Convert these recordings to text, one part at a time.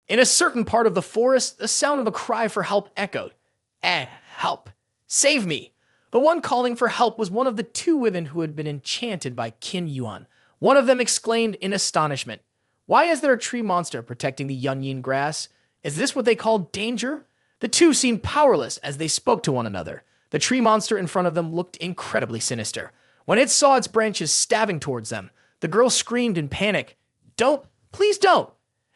In a certain part of the forest, the sound of a cry for help echoed. Help! Save me! The one calling for help was one of the two women who had been enchanted by Qin Yuan. One of them exclaimed in astonishment, "Why is there a tree monster protecting the Yunyin grass? Is this what they call danger?" The two seemed powerless as they spoke to one another. The tree monster in front of them looked incredibly sinister. When it saw its branches stabbing towards them, the girl screamed in panic, "Don't! Please don't!"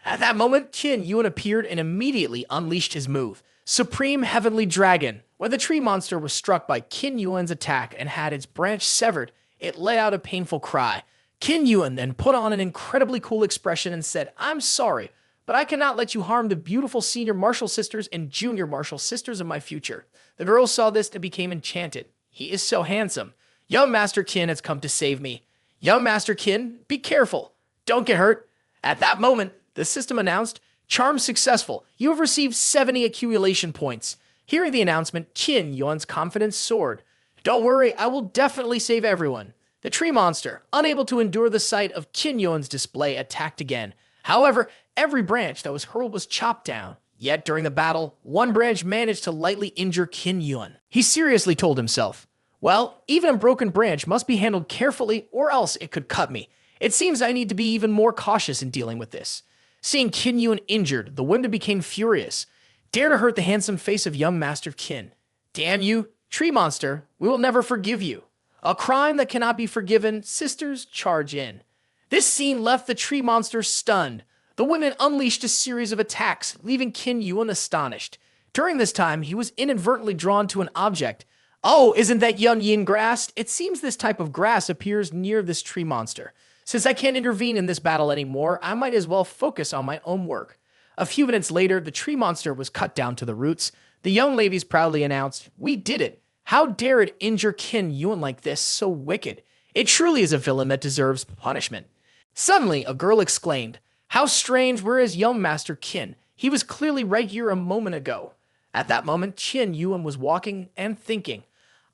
At that moment, Qin Yuan appeared and immediately unleashed his move, Supreme Heavenly Dragon. When the tree monster was struck by Qin Yuan's attack and had its branch severed, it let out a painful cry. Qin Yuan then put on an incredibly cool expression and said, "I'm sorry, but I cannot let you harm the beautiful senior martial sisters and junior martial sisters of my future." The girl saw this and became enchanted. "He is so handsome. Young Master Qin has come to save me. Young Master Qin, be careful. Don't get hurt." At that moment, the system announced, "Charm successful. You have received 70 accumulation points." Hearing the announcement, Qin Yuan's confidence soared. "Don't worry, I will definitely save everyone." The tree monster, unable to endure the sight of Qin Yuan's display, attacked again. However, every branch that was hurled was chopped down. Yet during the battle, one branch managed to lightly injure Qin Yuan. He seriously told himself, "Well, even a broken branch must be handled carefully or else it could cut me. It seems I need to be even more cautious in dealing with this." Seeing Qin Yuan injured, the women became furious. "Dare to hurt the handsome face of young Master Qin. Damn you, tree monster, we will never forgive you." A crime that cannot be forgiven, sisters charge in. This scene left the tree monster stunned. The women unleashed a series of attacks, leaving Qin Yuan astonished. During this time, he was inadvertently drawn to an object. "Oh, isn't that Yunyin grass? It seems this type of grass appears near this tree monster. Since I can't intervene in this battle anymore, I might as well focus on my own work." A few minutes later, the tree monster was cut down to the roots. The young ladies proudly announced, "We did it. How dare it injure Qin Yuan like this, so wicked. It truly is a villain that deserves punishment." Suddenly, a girl exclaimed, "How strange, where is young Master Qin? He was clearly right here a moment ago." At that moment, Qin Yuan was walking and thinking,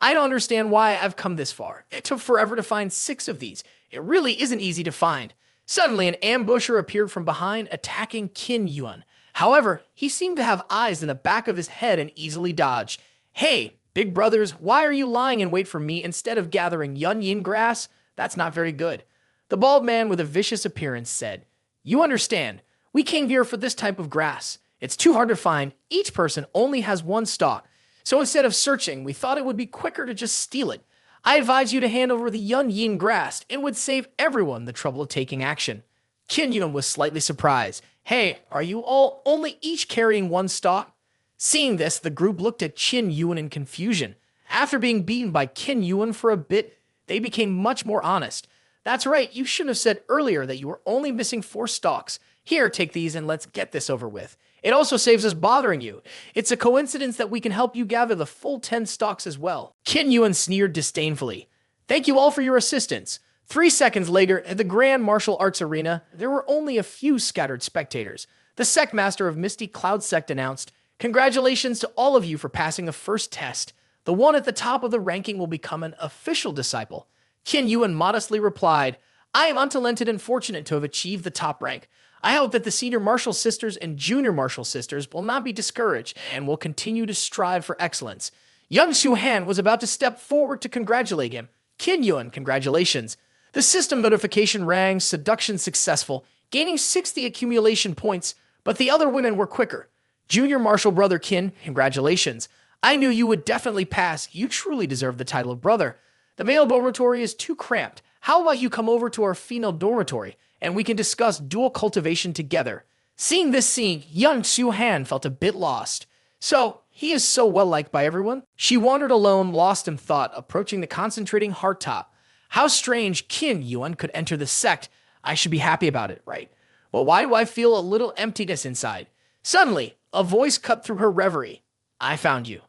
"I don't understand why I've come this far. It took forever to find 6 of these. It really isn't easy to find." Suddenly, an ambusher appeared from behind, attacking Qin Yuan. However, he seemed to have eyes in the back of his head and easily dodged. "Hey, big brothers, why are you lying in wait for me instead of gathering Yunyin grass? That's not very good." The bald man with a vicious appearance said, "You understand, we came here for this type of grass. It's too hard to find. Each person only has 1 stalk. So instead of searching, we thought it would be quicker to just steal it. I advise you to hand over the Yunyin grass. It would save everyone the trouble of taking action." Qin Yuan was slightly surprised. "Hey, are you all only each carrying 1 stalk?" Seeing this, the group looked at Qin Yuan in confusion. After being beaten by Qin Yuan for a bit, they became much more honest. "That's right, you shouldn't have said earlier that you were only missing 4 stalks. Here, take these and let's get this over with. It also saves us bothering you. It's a coincidence that we can help you gather the full 10 stalks as well." Qin Yuan sneered disdainfully. "Thank you all for your assistance." 3 seconds later, at the Grand Martial Arts Arena, there were only a few scattered spectators. The Sect Master of Misty Cloud Sect announced, "Congratulations to all of you for passing the first test. The one at the top of the ranking will become an official disciple." Qin Yuan modestly replied, "I am untalented and fortunate to have achieved the top rank. I hope that the senior martial sisters and junior martial sisters will not be discouraged and will continue to strive for excellence." Young Shu-Han was about to step forward to congratulate him. "Qin Yuan, congratulations." The system notification rang, seduction successful, gaining 60 accumulation points, but the other women were quicker. "Junior martial brother Qin, congratulations. I knew you would definitely pass. You truly deserve the title of brother. The male dormitory is too cramped. How about you come over to our female dormitory, and we can discuss dual cultivation together." Seeing this scene, young Shu-Han felt a bit lost. So, he is so well-liked by everyone? She wandered alone, lost in thought, approaching the concentrating heart top. How strange Qin Yuan could enter the sect. I should be happy about it, right? Well, why do I feel a little emptiness inside? Suddenly, a voice cut through her reverie. "I found you."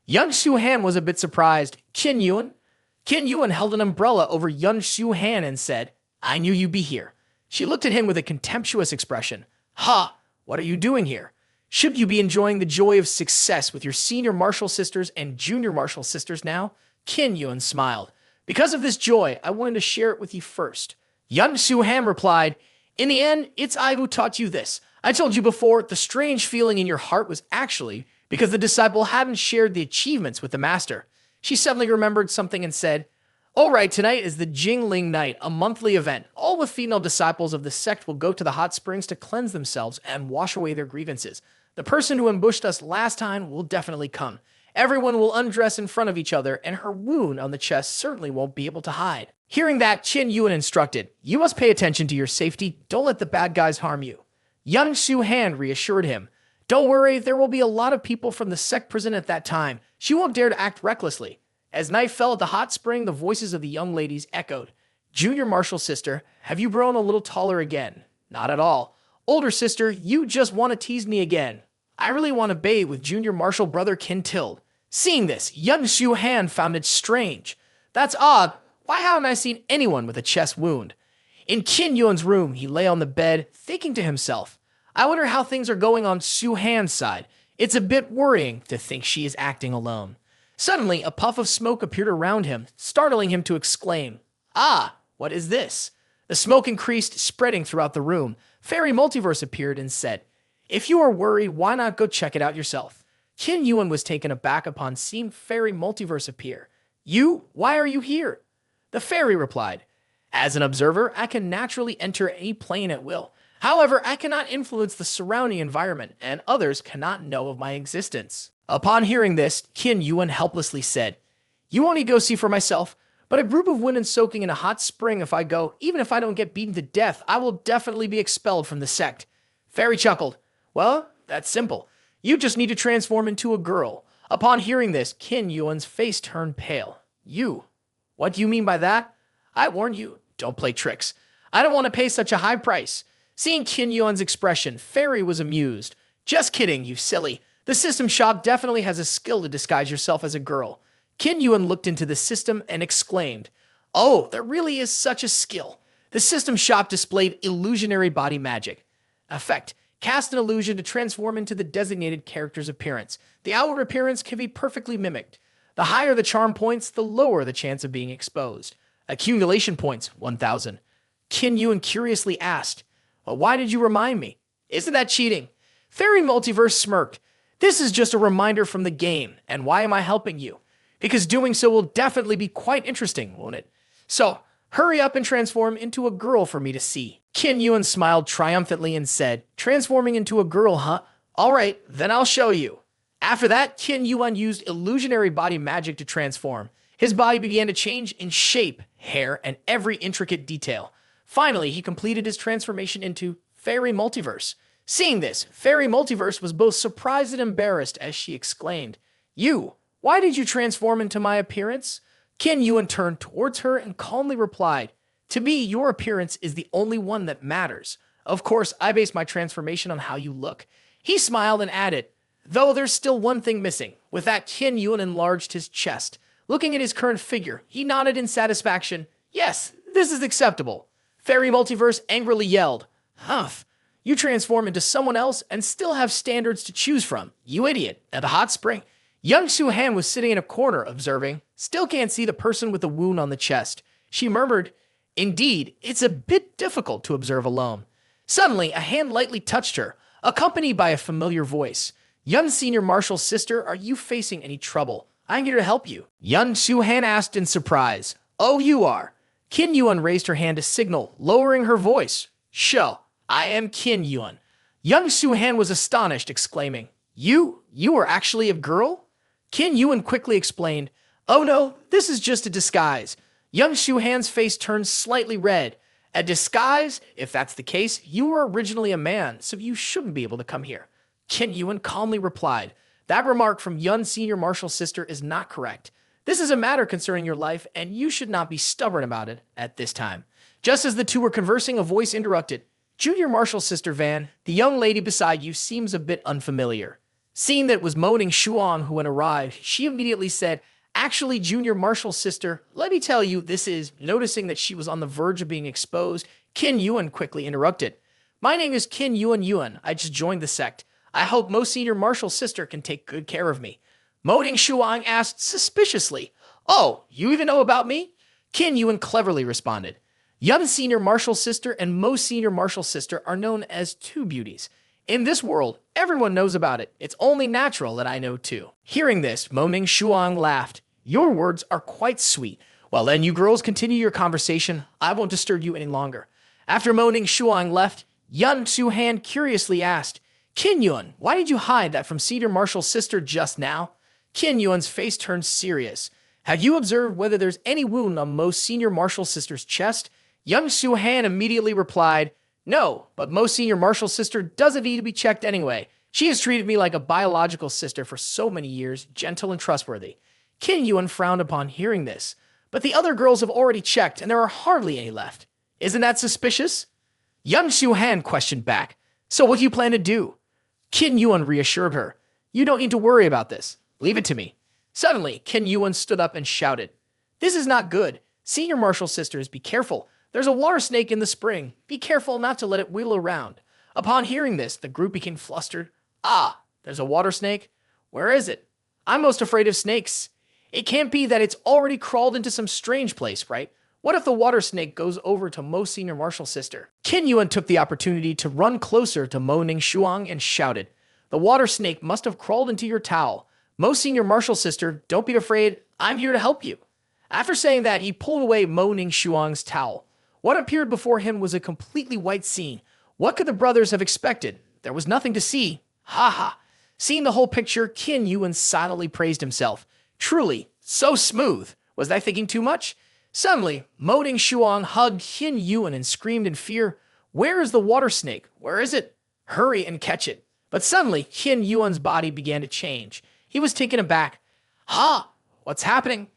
Young Shu-Han was a bit surprised. "Qin Yuan?" Qin Yuan held an umbrella over young Shu-Han and said, "I knew you'd be here." She looked at him with a contemptuous expression. "Ha! What are you doing here? Should you be enjoying the joy of success with your senior martial sisters and junior martial sisters now?" Qin Yuan smiled. "Because of this joy, I wanted to share it with you first." Young Shu-Han replied, "In the end, it's I who taught you this. I told you before, the strange feeling in your heart was actually because the disciple hadn't shared the achievements with the master. She suddenly remembered something and said, all right, tonight is the Jingling Night, a monthly event. All the female disciples of the sect will go to the hot springs to cleanse themselves and wash away their grievances. The person who ambushed us last time will definitely come. Everyone will undress in front of each other, and her wound on the chest certainly won't be able to hide. Hearing that, Qin Yuan instructed, you must pay attention to your safety. Don't let the bad guys harm you. Yan Shu-Han reassured him, don't worry, there will be a lot of people from the sect present at that time. She won't dare to act recklessly. As night fell at the hot spring, the voices of the young ladies echoed. Junior Marshal sister, have you grown a little taller again? Not at all. Older sister, you just want to tease me again. I really want to bathe with Junior Marshal brother Qin Tild. Seeing this, Yan Shu-Han found it strange. That's odd. Why haven't I seen anyone with a chest wound? In Qin Yuan's room, he lay on the bed, thinking to himself, I wonder how things are going on Shu-Han's side. It's a bit worrying to think she is acting alone. Suddenly, a puff of smoke appeared around him, startling him to exclaim, ah, what is this? The smoke increased, spreading throughout the room. Fairy Multiverse appeared and said, if you are worried, why not go check it out yourself? Qin Yuan was taken aback upon seeing Fairy Multiverse appear. You? Why are you here? The fairy replied, as an observer, I can naturally enter any plane at will. However, I cannot influence the surrounding environment, and others cannot know of my existence. Upon hearing this, Qin Yuan helplessly said, you want to go see for myself, but a group of women soaking in a hot spring if I go, even if I don't get beaten to death, I will definitely be expelled from the sect. Fairy chuckled, well, that's simple. You just need to transform into a girl. Upon hearing this, Qin Yuan's face turned pale. You? What do you mean by that? I warn you, don't play tricks. I don't want to pay such a high price. Seeing Qin Yuan's expression, Fairy was amused. Just kidding, you silly. The system shop definitely has a skill to disguise yourself as a girl. Qin Yuan looked into the system and exclaimed, oh, there really is such a skill. The system shop displayed illusionary body magic. Effect. Cast an illusion to transform into the designated character's appearance. The outward appearance can be perfectly mimicked. The higher the charm points, the lower the chance of being exposed. Accumulation points, 1,000. Qin Yuan curiously asked, well, why did you remind me? Isn't that cheating? Fairy Multiverse smirked. This is just a reminder from the game, and why am I helping you? Because doing so will definitely be quite interesting, won't it? So, hurry up and transform into a girl for me to see. Qin Yuan smiled triumphantly and said, transforming into a girl, huh? All right, then I'll show you. After that, Qin Yuan used illusionary body magic to transform. His body began to change in shape, hair, and every intricate detail. Finally, he completed his transformation into Fairy Multiverse. Seeing this, Fairy Multiverse was both surprised and embarrassed as she exclaimed, you, why did you transform into my appearance? Qin Yuan turned towards her and calmly replied, to me, your appearance is the only one that matters. Of course, I base my transformation on how you look. He smiled and added, though there's still one thing missing. With that, Qin Yuan enlarged his chest. Looking at his current figure, he nodded in satisfaction. Yes, this is acceptable. Fairy Multiverse angrily yelled, humph, you transform into someone else and still have standards to choose from. You idiot. At the hot spring, young Shu-Han was sitting in a corner observing, still can't see the person with the wound on the chest. She murmured, indeed, it's a bit difficult to observe alone. Suddenly, a hand lightly touched her, accompanied by a familiar voice. Young Senior Marshal's sister, are you facing any trouble? I'm here to help you. Young Shu-Han asked in surprise. Oh, you are. Qin Yuan raised her hand to signal, lowering her voice. Show, I am Qin Yuan. Young Shu-Han was astonished, exclaiming, You are actually a girl? Qin Yuan quickly explained, oh no, this is just a disguise. Young Shu-Han's face turned slightly red. A disguise? If that's the case, you were originally a man, so you shouldn't be able to come here. Qin Yuan calmly replied, that remark from Young Senior Marshal's sister is not correct. This is a matter concerning your life, and you should not be stubborn about it at this time. Just as the two were conversing, a voice interrupted. Junior Marshal's sister Van, the young lady beside you seems a bit unfamiliar. Seeing that it was moaning Shuang who had arrived, she immediately said, actually, Junior Marshal's sister, let me tell you, this is, noticing that she was on the verge of being exposed, Qin Yuan quickly interrupted. My name is Qin Yuan. I just joined the sect. I hope Mo Senior Marshal's sister can take good care of me. Moaning Shuang asked suspiciously, oh, you even know about me? Qin Yuan cleverly responded. Young Senior Marshal's sister and Mo Senior Marshal's sister are known as two beauties. In this world, everyone knows about it. It's only natural that I know too. Hearing this, Moaning Shuang laughed. Your words are quite sweet. Well then, you girls continue your conversation. I won't disturb you any longer. After Moaning Shuang left, Yun Suhan curiously asked, Qin Yuan, why did you hide that from Senior Marshal's sister just now? Qin Yuan's face turned serious. Have you observed whether there's any wound on most Senior Marshal's sister's chest? Young Suhan immediately replied, No, but most Senior Marshal's sister doesn't need to be checked anyway. She has treated me like a biological sister for so many years, gentle and trustworthy. Qin Yuan frowned upon hearing this. But the other girls have already checked, and there are hardly any left. Isn't that suspicious? Young Suhan questioned back. So what do you plan to do? Qin Yuan reassured her. You don't need to worry about this. Leave it to me. Suddenly, Qin Yuan stood up and shouted. This is not good. Senior Marshal sisters, be careful. There's a water snake in the spring. Be careful not to let it wheel around. Upon hearing this, the group became flustered. Ah, there's a water snake? Where is it? I'm most afraid of snakes. It can't be that it's already crawled into some strange place, right? What if the water snake goes over to Mo Senior Marshal's sister? Qin Yuan took the opportunity to run closer to Mo Ning Shuang and shouted, The water snake must have crawled into your towel. Mo Senior Marshal's sister, don't be afraid. I'm here to help you. After saying that, he pulled away Mo Ning Shuang's towel. What appeared before him was a completely white scene. What could the brothers have expected? There was nothing to see. Ha ha. Seeing the whole picture, Qin Yuan silently praised himself. Truly, so smooth. Was I thinking too much? Suddenly, Mo Ning Shuang hugged Qin Yuan and screamed in fear, Where is the water snake? Where is it? Hurry and catch it. But suddenly, Qin Yuan's body began to change. He was taken aback. Ha! What's happening?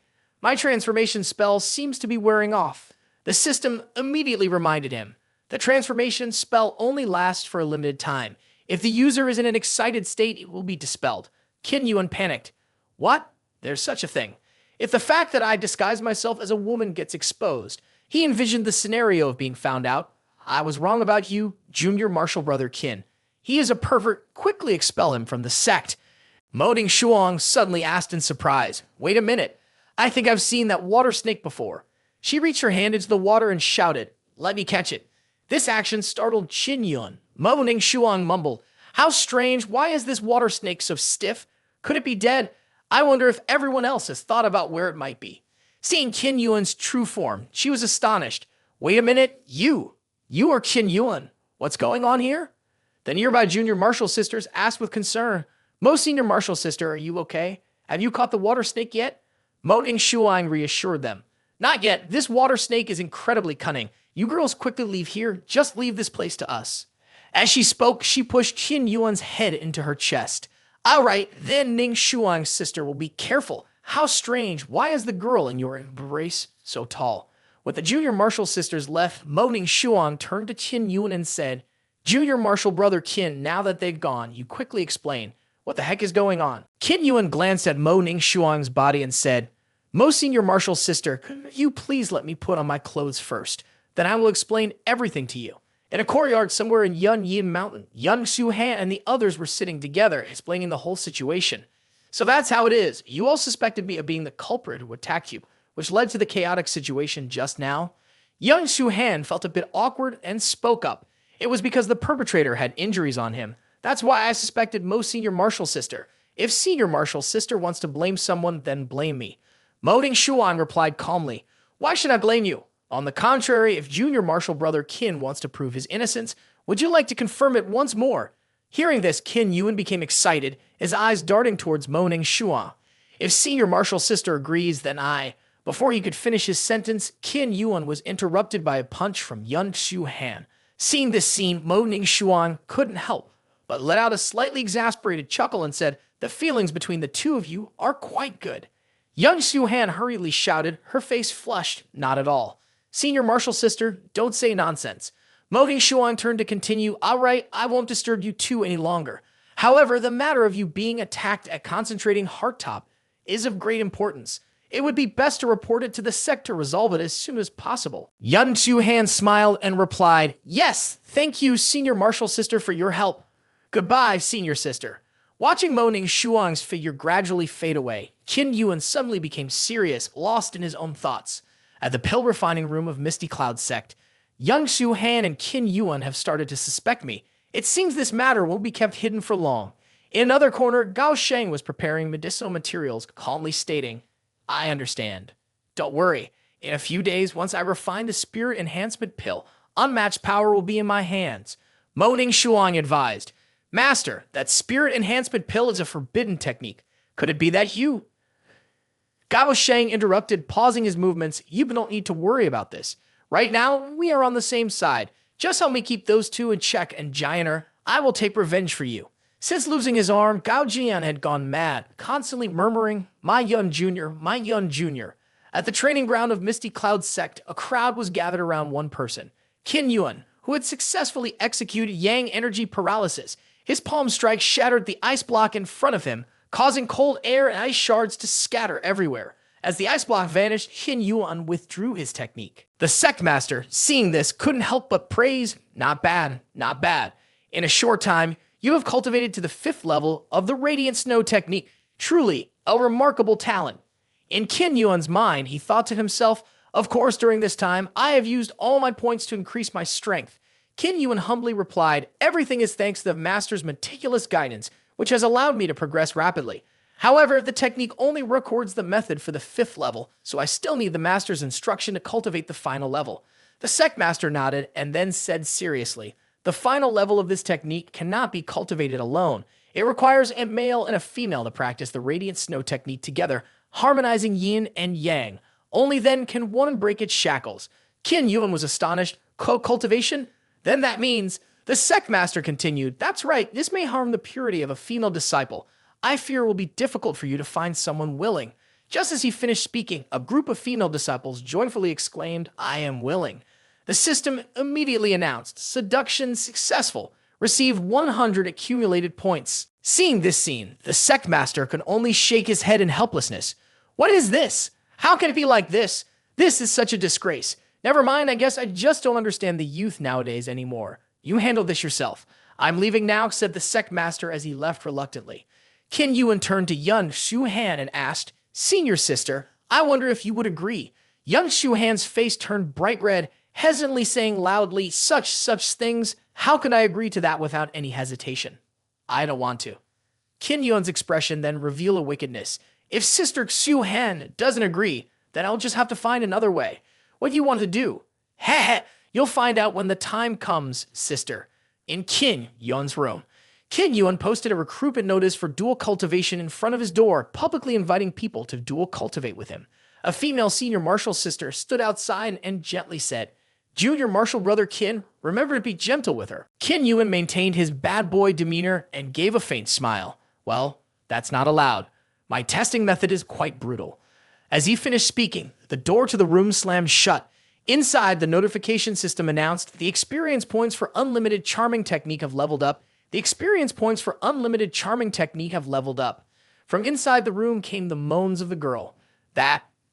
My transformation spell seems to be wearing off. The system immediately reminded him. The transformation spell only lasts for a limited time. If the user is in an excited state, it will be dispelled. Qin Yuan panicked. What? There's such a thing. If the fact that I disguise myself as a woman gets exposed, he envisioned the scenario of being found out. I was wrong about you, Junior Marshal Brother Qin. He is a pervert. Quickly expel him from the sect. Mo Ning Shuang suddenly asked in surprise, Wait a minute. I think I've seen that water snake before. She reached her hand into the water and shouted, Let me catch it. This action startled Qin Yuan. Mo Ning Shuang mumbled, How strange. Why is this water snake so stiff? Could it be dead? I wonder if everyone else has thought about where it might be. Seeing Qin Yuan's true form, she was astonished. Wait a minute, you are Qin Yuan. What's going on here? The nearby Junior Marshal sisters asked with concern, Mo Senior Marshal sister, are you okay? Have you caught the water snake yet? Mo Ning Shuang reassured them. Not yet. This water snake is incredibly cunning. You girls quickly leave here. Just leave this place to us. As she spoke, she pushed Qin Yuan's head into her chest. All right, then Ning Shuang's sister will be careful. How strange. Why is the girl in your embrace so tall? With the Junior Marshal sisters left, Mo Ning Shuang turned to Qin Yuan and said, Junior Marshal Brother Qin, now that they've gone, you quickly explain. What the heck is going on? Qin Yuan glanced at Mo Ning Shuang's body and said, Mo Senior Marshal's sister, could you please let me put on my clothes first? Then I will explain everything to you. In a courtyard somewhere in Yun Yin Mountain, Young Suhan and the others were sitting together, explaining the whole situation. So that's how it is. You all suspected me of being the culprit who attacked you, which led to the chaotic situation just now. Young Suhan felt a bit awkward and spoke up. It was because the perpetrator had injuries on him. That's why I suspected Mo Senior Marshal's sister. If Senior Marshal's sister wants to blame someone, then blame me. Mo Ning Shuang replied calmly, Why should I blame you? On the contrary, if Junior Marshal Brother Qin wants to prove his innocence, would you like to confirm it once more? Hearing this, Qin Yuan became excited, his eyes darting towards Mo Ning Shuang. If Senior Marshal's sister agrees, then I... Before he could finish his sentence, Qin Yuan was interrupted by a punch from Yun Shuhan. Seeing this scene, Mo Ning Shuang couldn't help, but let out a slightly exasperated chuckle and said, The feelings between the two of you are quite good. Young Shuhan hurriedly shouted, her face flushed, not at all. Senior Marshal sister, don't say nonsense. Mo Ning Shuang turned to continue, All right, I won't disturb you two any longer. However, the matter of you being attacked at Concentrating Hearttop is of great importance. It would be best to report it to the Sect to resolve it as soon as possible. Yun Shuhan smiled and replied, Yes, thank you, Senior Marshal sister, for your help. Goodbye, Senior sister. Watching Mo Ning Shuang's figure gradually fade away, Qin Yuan suddenly became serious, lost in his own thoughts. At the pill refining room of Misty Cloud Sect, Young Shuhan and Qin Yuan have started to suspect me. It seems this matter won't be kept hidden for long. In another corner, Gao Sheng was preparing medicinal materials, calmly stating, I understand. Don't worry. In a few days, once I refine the spirit enhancement pill, unmatched power will be in my hands. Moaning Shuang advised, Master, that spirit enhancement pill is a forbidden technique. Could it be that you? Gao Sheng interrupted, pausing his movements. You don't need to worry about this. Right now, we are on the same side. Just help me keep those two in check, and Gianter, I will take revenge for you. Since losing his arm, Gao Jian had gone mad, constantly murmuring, My Yun Jr., My Yun Jr. At the training ground of Misty Cloud Sect, a crowd was gathered around one person, Qin Yuan, who had successfully executed Yang energy paralysis. His palm strike shattered the ice block in front of him, causing cold air and ice shards to scatter everywhere. As the ice block vanished, Qin Yuan withdrew his technique. The Sect Master, seeing this, couldn't help but praise, Not bad, not bad. In a short time, you have cultivated to the 5th level of the Radiant Snow technique. Truly, a remarkable talent. In Qin Yuan's mind, he thought to himself, Of course, during this time, I have used all my points to increase my strength. Qin Yuan humbly replied, Everything is thanks to the Master's meticulous guidance, which has allowed me to progress rapidly. However, the technique only records the method for the 5th level, so I still need the Master's instruction to cultivate the final level. The Sect Master nodded and then said seriously, The final level of this technique cannot be cultivated alone. It requires a male and a female to practice the Radiant Snow technique together, harmonizing yin and yang. Only then can one break its shackles. Qin Yuan was astonished. Cultivation? Then that means... The Sect Master continued, That's right, this may harm the purity of a female disciple. I fear it will be difficult for you to find someone willing. Just as he finished speaking, a group of female disciples joyfully exclaimed, I am willing. The system immediately announced, Seduction successful. Received 100 accumulated points. Seeing this scene, the Sect Master could only shake his head in helplessness. What is this? How can it be like this? This is such a disgrace. Never mind, I guess I just don't understand the youth nowadays anymore. You handle this yourself. I'm leaving now, said the Sect Master as he left reluctantly. Qin Yuan turned to Yun Shuhan and asked, Senior sister, I wonder if you would agree. Yun Shuhan's face turned bright red, hesitantly saying loudly, such things. How can I agree to that without any hesitation? I don't want to. Qin Yuan's expression then revealed a wickedness. If Sister Shuhan doesn't agree, then I'll just have to find another way. What do you want to do? Heh, you'll find out when the time comes, sister. In Qin Yuan's room. Qin Yuan posted a recruitment notice for dual cultivation in front of his door, publicly inviting people to dual cultivate with him. A female senior martial sister stood outside and gently said, Junior martial brother Qin, remember to be gentle with her. Qin Yuan maintained his bad boy demeanor and gave a faint smile. Well, that's not allowed. My testing method is quite brutal. As he finished speaking, the door to the room slammed shut. Inside, the notification system announced the experience points for unlimited charming technique have leveled up. The experience points for unlimited charming technique have leveled up. From inside the room came the moans of the girl.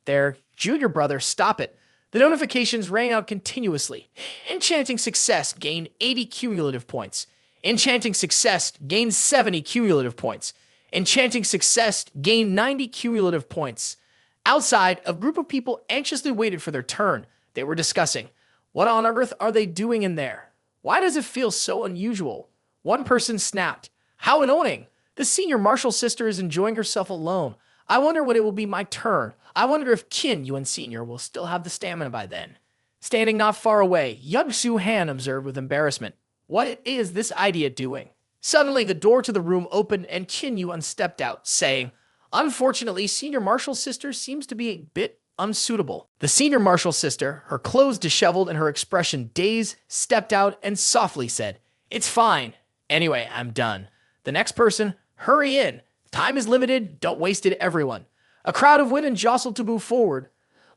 There, junior brother, stop it. The notifications rang out continuously. Enchanting success gained 80 cumulative points. Enchanting success gained 70 cumulative points. Enchanting success gained 90 cumulative points. Outside, a group of people anxiously waited for their turn. They were discussing, what on earth are they doing in there? Why does it feel so unusual? One person snapped, how annoying. The senior martial sister is enjoying herself alone. I wonder when it will be my turn. I wonder if Qin Yuan Sr. will still have the stamina by then. Standing not far away, Young Su Han observed with embarrassment. What is this idea doing? Suddenly, the door to the room opened and Qin Yuan stepped out, saying, Unfortunately, senior martial sister seems to be a bit unsuitable. The senior martial sister, her clothes disheveled and her expression dazed, stepped out and softly said, It's fine. Anyway, I'm done. The next person, hurry in. Time is limited. Don't waste it, everyone. A crowd of women jostled to move forward.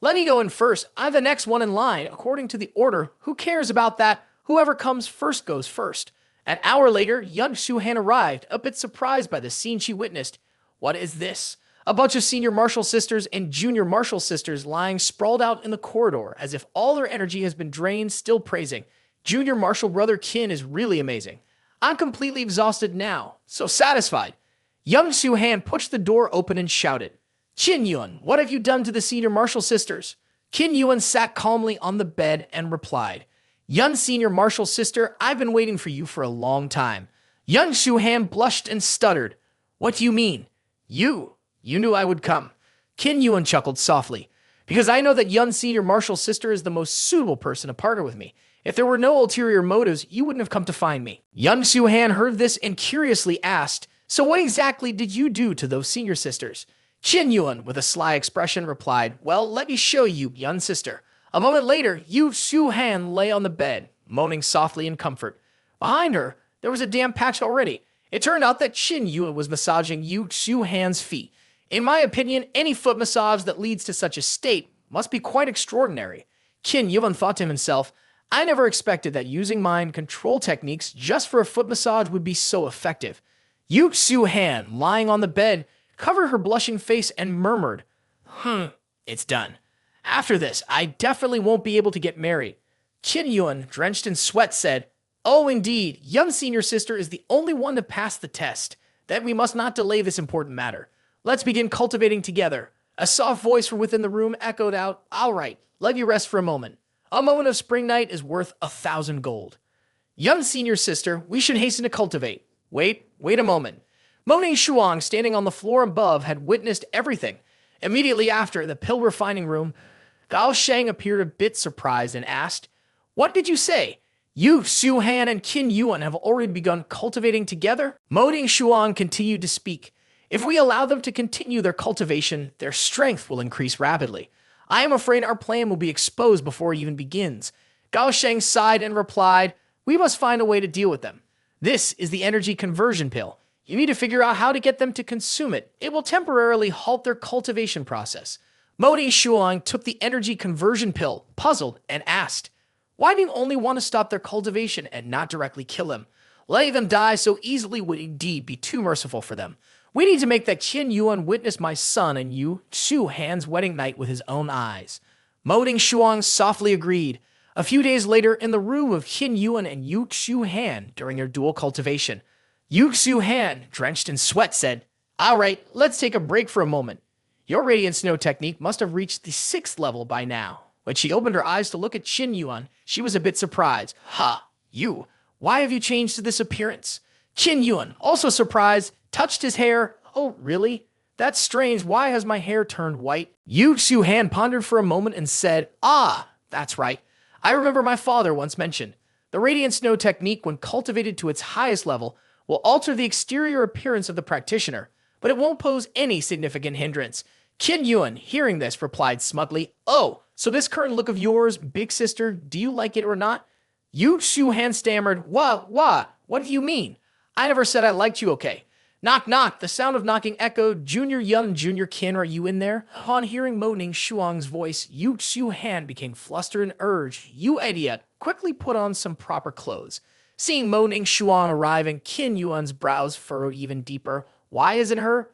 Let me go in first. I'm the next one in line. According to the order, who cares about that? Whoever comes first goes first. An hour later, young Shuhan arrived, a bit surprised by the scene she witnessed. What is this? A bunch of senior martial sisters and junior martial sisters lying sprawled out in the corridor as if all their energy has been drained, still praising. Junior martial brother Qin is really amazing. I'm completely exhausted now, so satisfied. Young Shuhan pushed the door open and shouted, Qin Yuan, what have you done to the senior martial sisters? Qin Yuan sat calmly on the bed and replied, Yun Senior Marshall's sister, I've been waiting for you for a long time. Yun Shuhan blushed and stuttered. What do you mean? You knew I would come. Qin Yuan chuckled softly. Because I know that Yun Senior Marshall's sister is the most suitable person to partner with me. If there were no ulterior motives, you wouldn't have come to find me. Yun Shuhan heard this and curiously asked, so what exactly did you do to those senior sisters? Qin Yuan, with a sly expression, replied, well, let me show you, Yun sister. A moment later, Yu Shuhan lay on the bed, moaning softly in comfort. Behind her, there was a damp patch already. It turned out that Qin Yuan was massaging Yu Shuhan's feet. In my opinion, any foot massage that leads to such a state must be quite extraordinary. Qin Yuan thought to himself, I never expected that using mind control techniques just for a foot massage would be so effective. Yu Shuhan, lying on the bed, covered her blushing face and murmured, it's done. After this, I definitely won't be able to get married. Qin Yuan, drenched in sweat, said, oh, indeed, Yun Senior Sister is the only one to pass the test. Then we must not delay this important matter. Let's begin cultivating together. A soft voice from within the room echoed out, all right, let you rest for a moment. A moment of spring night is worth 1,000 gold. Yun Senior Sister, we should hasten to cultivate. Wait a moment. Moning Shuang, standing on the floor above, had witnessed everything. Immediately after, the pill refining room, Gao Sheng appeared a bit surprised and asked, what did you say? Yu Shuhan and Qin Yuan have already begun cultivating together? Moning Shuang continued to speak. If we allow them to continue their cultivation, their strength will increase rapidly. I am afraid our plan will be exposed before it even begins. Gao Sheng sighed and replied, we must find a way to deal with them. This is the energy conversion pill. You need to figure out how to get them to consume it. It will temporarily halt their cultivation process. Modi Shuang took the energy conversion pill, puzzled, and asked, why do you only want to stop their cultivation and not directly kill them? Letting them die so easily would indeed be too merciful for them. We need to make that Qin Yuan witness my son and Yu Shuhan's wedding night with his own eyes. Moting Shuang softly agreed. A few days later, in the room of Qin Yuan and Yu Shuhan during their dual cultivation, Yu Shuhan, drenched in sweat, said, all right, let's take a break for a moment. Your radiant snow technique must have reached the 6th level by now. When she opened her eyes to look at Qin Yuan, she was a bit surprised. You, why have you changed to this appearance? Qin Yuan, also surprised, touched his hair. Oh, really? That's strange. Why has my hair turned white? Yu Shuhan pondered for a moment and said, that's right. I remember my father once mentioned, the radiant snow technique, when cultivated to its highest level, will alter the exterior appearance of the practitioner, but it won't pose any significant hindrance. Qin Yuan, hearing this, replied smugly, oh, so this current look of yours, big sister, do you like it or not? Yu Shuhan stammered, what do you mean? I never said I liked you, okay? Knock, knock. The sound of knocking echoed. Junior Yun, Junior Qin, are you in there? Upon hearing Moning Shuang's voice, Yu Shuhan became flustered and urged, you idiot, quickly put on some proper clothes. Seeing Moning Shuang arriving, Qin Yuan's brows furrowed even deeper. Why is it her?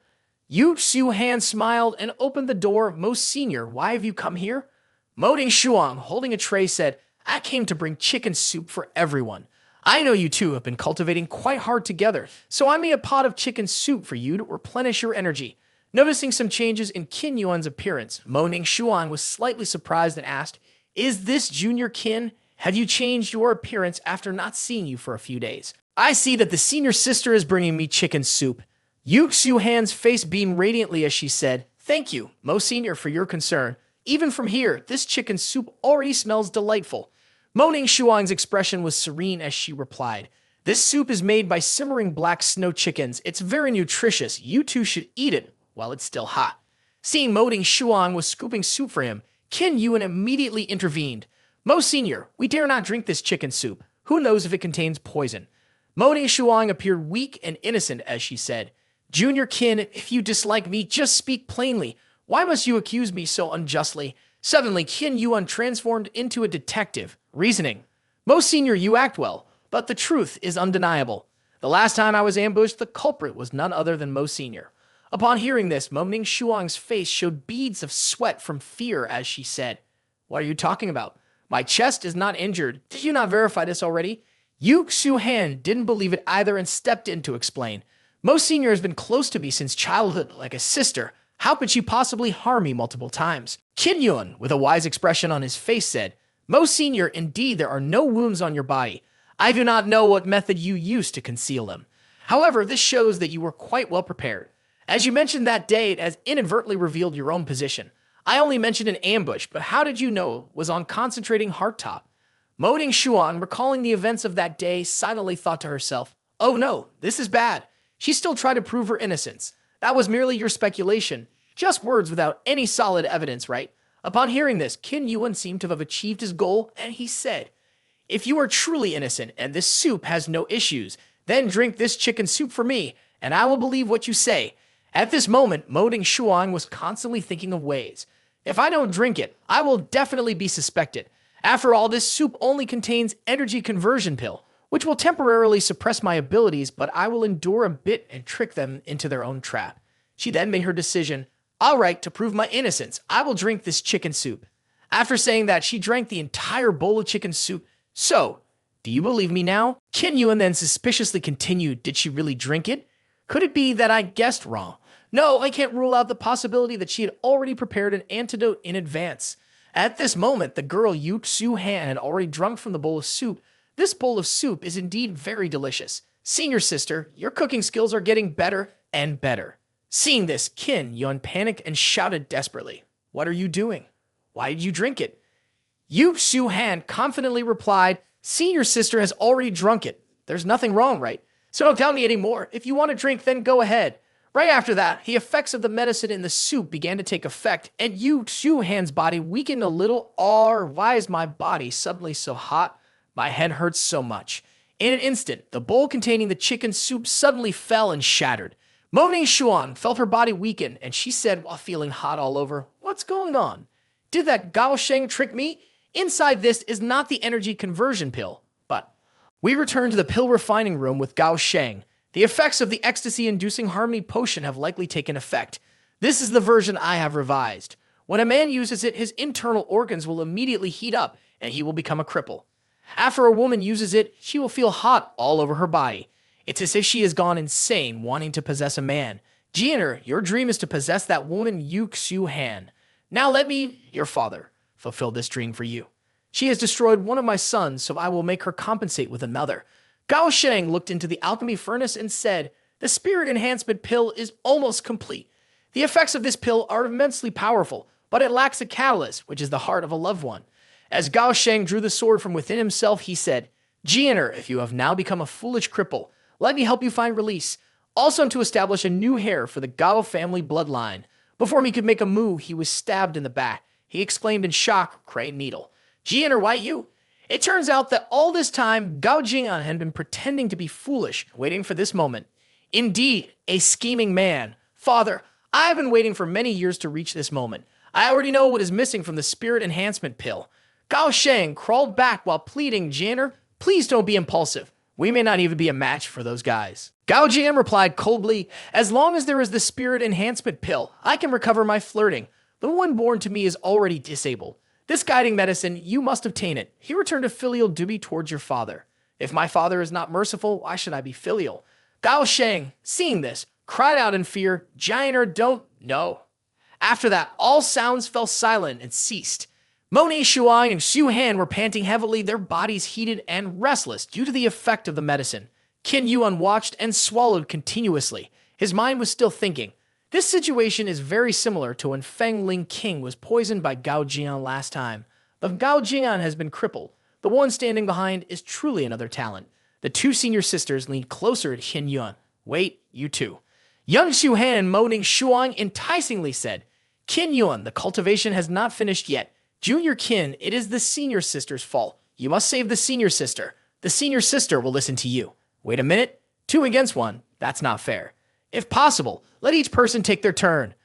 Yu Shuhan smiled and opened the door. Most senior, why have you come here? Moning Shuang, holding a tray, said, I came to bring chicken soup for everyone. I know you two have been cultivating quite hard together, so I made a pot of chicken soup for you to replenish your energy. Noticing some changes in Qin Yuan's appearance, Moning Shuang was slightly surprised and asked, is this Junior Qin? Have you changed your appearance after not seeing you for a few days? I see that the senior sister is bringing me chicken soup. Yu Shuhan's face beamed radiantly as she said, thank you, Mo Senior, for your concern. Even from here, this chicken soup already smells delightful. Moning Shuang's expression was serene as she replied, this soup is made by simmering black snow chickens. It's very nutritious. You two should eat it while it's still hot. Seeing Moning Shuang was scooping soup for him, Qin Yuan immediately intervened. Mo Senior, we dare not drink this chicken soup. Who knows if it contains poison? Moning Shuang appeared weak and innocent as she said, Junior Qin, if you dislike me, just speak plainly. Why must you accuse me so unjustly? Suddenly, Qin Yuan transformed into a detective, reasoning, Mo Senior, you act well, but the truth is undeniable. The last time I was ambushed, the culprit was none other than Mo Senior. Upon hearing this, Moning Shuang's face showed beads of sweat from fear as she said, what are you talking about? My chest is not injured. Did you not verify this already? Yu Shuhan didn't believe it either and stepped in to explain. Mo Senior has been close to me since childhood, like a sister. How could she possibly harm me multiple times? Qin Yuan, with a wise expression on his face, said, Most senior, indeed, there are no wounds on your body. I do not know what method you used to conceal them. However, this shows that you were quite well prepared. As you mentioned that day, it has inadvertently revealed your own position. I only mentioned an ambush, but how did you know it was on concentrating heart top? Moaning Xuan, recalling the events of that day, silently thought to herself, "Oh no, this is bad." She still tried to prove her innocence. That was merely your speculation. Just words without any solid evidence, right? Upon hearing this, Qin Yuan seemed to have achieved his goal, and he said, "If you are truly innocent and this soup has no issues, then drink this chicken soup for me, and I will believe what you say." At this moment, Moaning Xuan was constantly thinking of ways. If I don't drink it, I will definitely be suspected. After all, this soup only contains energy conversion pill, which will temporarily suppress my abilities, but I will endure a bit and trick them into their own trap. She then made her decision. All right, to prove my innocence, I will drink this chicken soup. After saying that, she drank the entire bowl of chicken soup. So, do you believe me now? Qin Yuan then suspiciously continued, did she really drink it? Could it be that I guessed wrong? No, I can't rule out the possibility that she had already prepared an antidote in advance. At this moment, the girl Yu Xu Han had already drunk from the bowl of soup. This bowl of soup is indeed very delicious. Senior sister, your cooking skills are getting better and better. Seeing this, Qin Yuan panicked and shouted desperately, "What are you doing? Why did you drink it?" Yu Xu Han confidently replied, "Senior sister has already drunk it. There's nothing wrong, right? So don't tell me anymore. If you want to drink, then go ahead." Right after that, the effects of the medicine in the soup began to take effect, and Yu Xu Han's body weakened a little. Why is my body suddenly so hot? My head hurts so much. In an instant, the bowl containing the chicken soup suddenly fell and shattered. Moaning Xuan felt her body weaken, and she said while feeling hot all over, "What's going on? Did that Gao Sheng trick me? Inside this is not the energy conversion pill." But we return to the pill refining room with Gao Sheng. The effects of the ecstasy-inducing harmony potion have likely taken effect. This is the version I have revised. When a man uses it, his internal organs will immediately heat up, and he will become a cripple. After a woman uses it, she will feel hot all over her body. It's as if she has gone insane, wanting to possess a man. Jiener, your dream is to possess that woman Yu Xu Han. Now let me, your father, fulfill this dream for you. She has destroyed one of my sons, so I will make her compensate with another. Gao Sheng looked into the alchemy furnace and said, "The spirit enhancement pill is almost complete. The effects of this pill are immensely powerful, but it lacks a catalyst, which is the heart of a loved one." As Gao Sheng drew the sword from within himself, he said, "Jiener, if you have now become a foolish cripple, let me help you find release. Also to establish a new heir for the Gao family bloodline." Before he could make a move, he was stabbed in the back. He exclaimed in shock, "Crane needle. Jiener, why you?" It turns out that all this time, Gao Jing'an had been pretending to be foolish, waiting for this moment. Indeed, a scheming man. "Father, I have been waiting for many years to reach this moment. I already know what is missing from the spirit enhancement pill." Gao Sheng crawled back while pleading, "Jiener, please don't be impulsive. We may not even be a match for those guys." Gao Jian replied coldly, "As long as there is the spirit enhancement pill, I can recover my flirting. The one born to me is already disabled. This guiding medicine, you must obtain it." He returned a filial duty towards your father. "If my father is not merciful, why should I be filial?" Gao Sheng, seeing this, cried out in fear, "Jiener, don't, no." After that, all sounds fell silent and ceased. Moni, Shuang, and Xu Han were panting heavily, their bodies heated and restless due to the effect of the medicine. Qin Yuan watched and swallowed continuously. His mind was still thinking. This situation is very similar to when Fang Ling King was poisoned by Gao Jian last time. But Gao Jian has been crippled. The one standing behind is truly another talent. The two senior sisters leaned closer to Qin Yuan. "Wait, you two." Young Xu Han and Moaning Shuang enticingly said, "Qin Yuan, the cultivation has not finished yet. Junior Qin, it is the senior sister's fault. You must save the senior sister. The senior sister will listen to you." "Wait a minute. 2 against 1. That's not fair. If possible, let each person take their turn."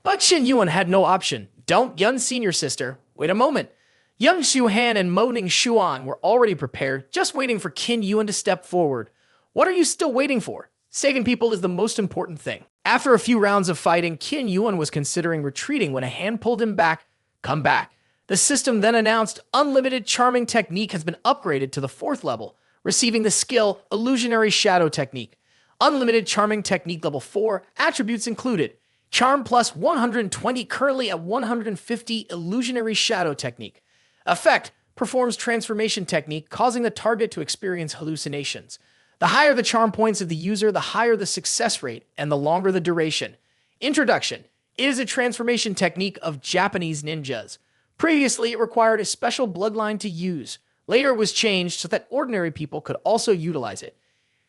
But Qin Yuan had no option. "Don't, young senior sister. Wait a moment." Young Xu Han and Moaning Shuan were already prepared, just waiting for Qin Yuan to step forward. "What are you still waiting for? Saving people is the most important thing." After a few rounds of fighting, Qin Yuan was considering retreating when a hand pulled him back. "Come back." The system then announced Unlimited Charming Technique has been upgraded to the 4th level, receiving the skill Illusionary Shadow Technique. Unlimited Charming Technique level 4, attributes included. Charm plus 120, currently at 150, Illusionary Shadow Technique. Effect, performs transformation technique, causing the target to experience hallucinations. The higher the charm points of the user, the higher the success rate and the longer the duration. Introduction. It is a transformation technique of Japanese ninjas. Previously, it required a special bloodline to use. Later, it was changed so that ordinary people could also utilize it.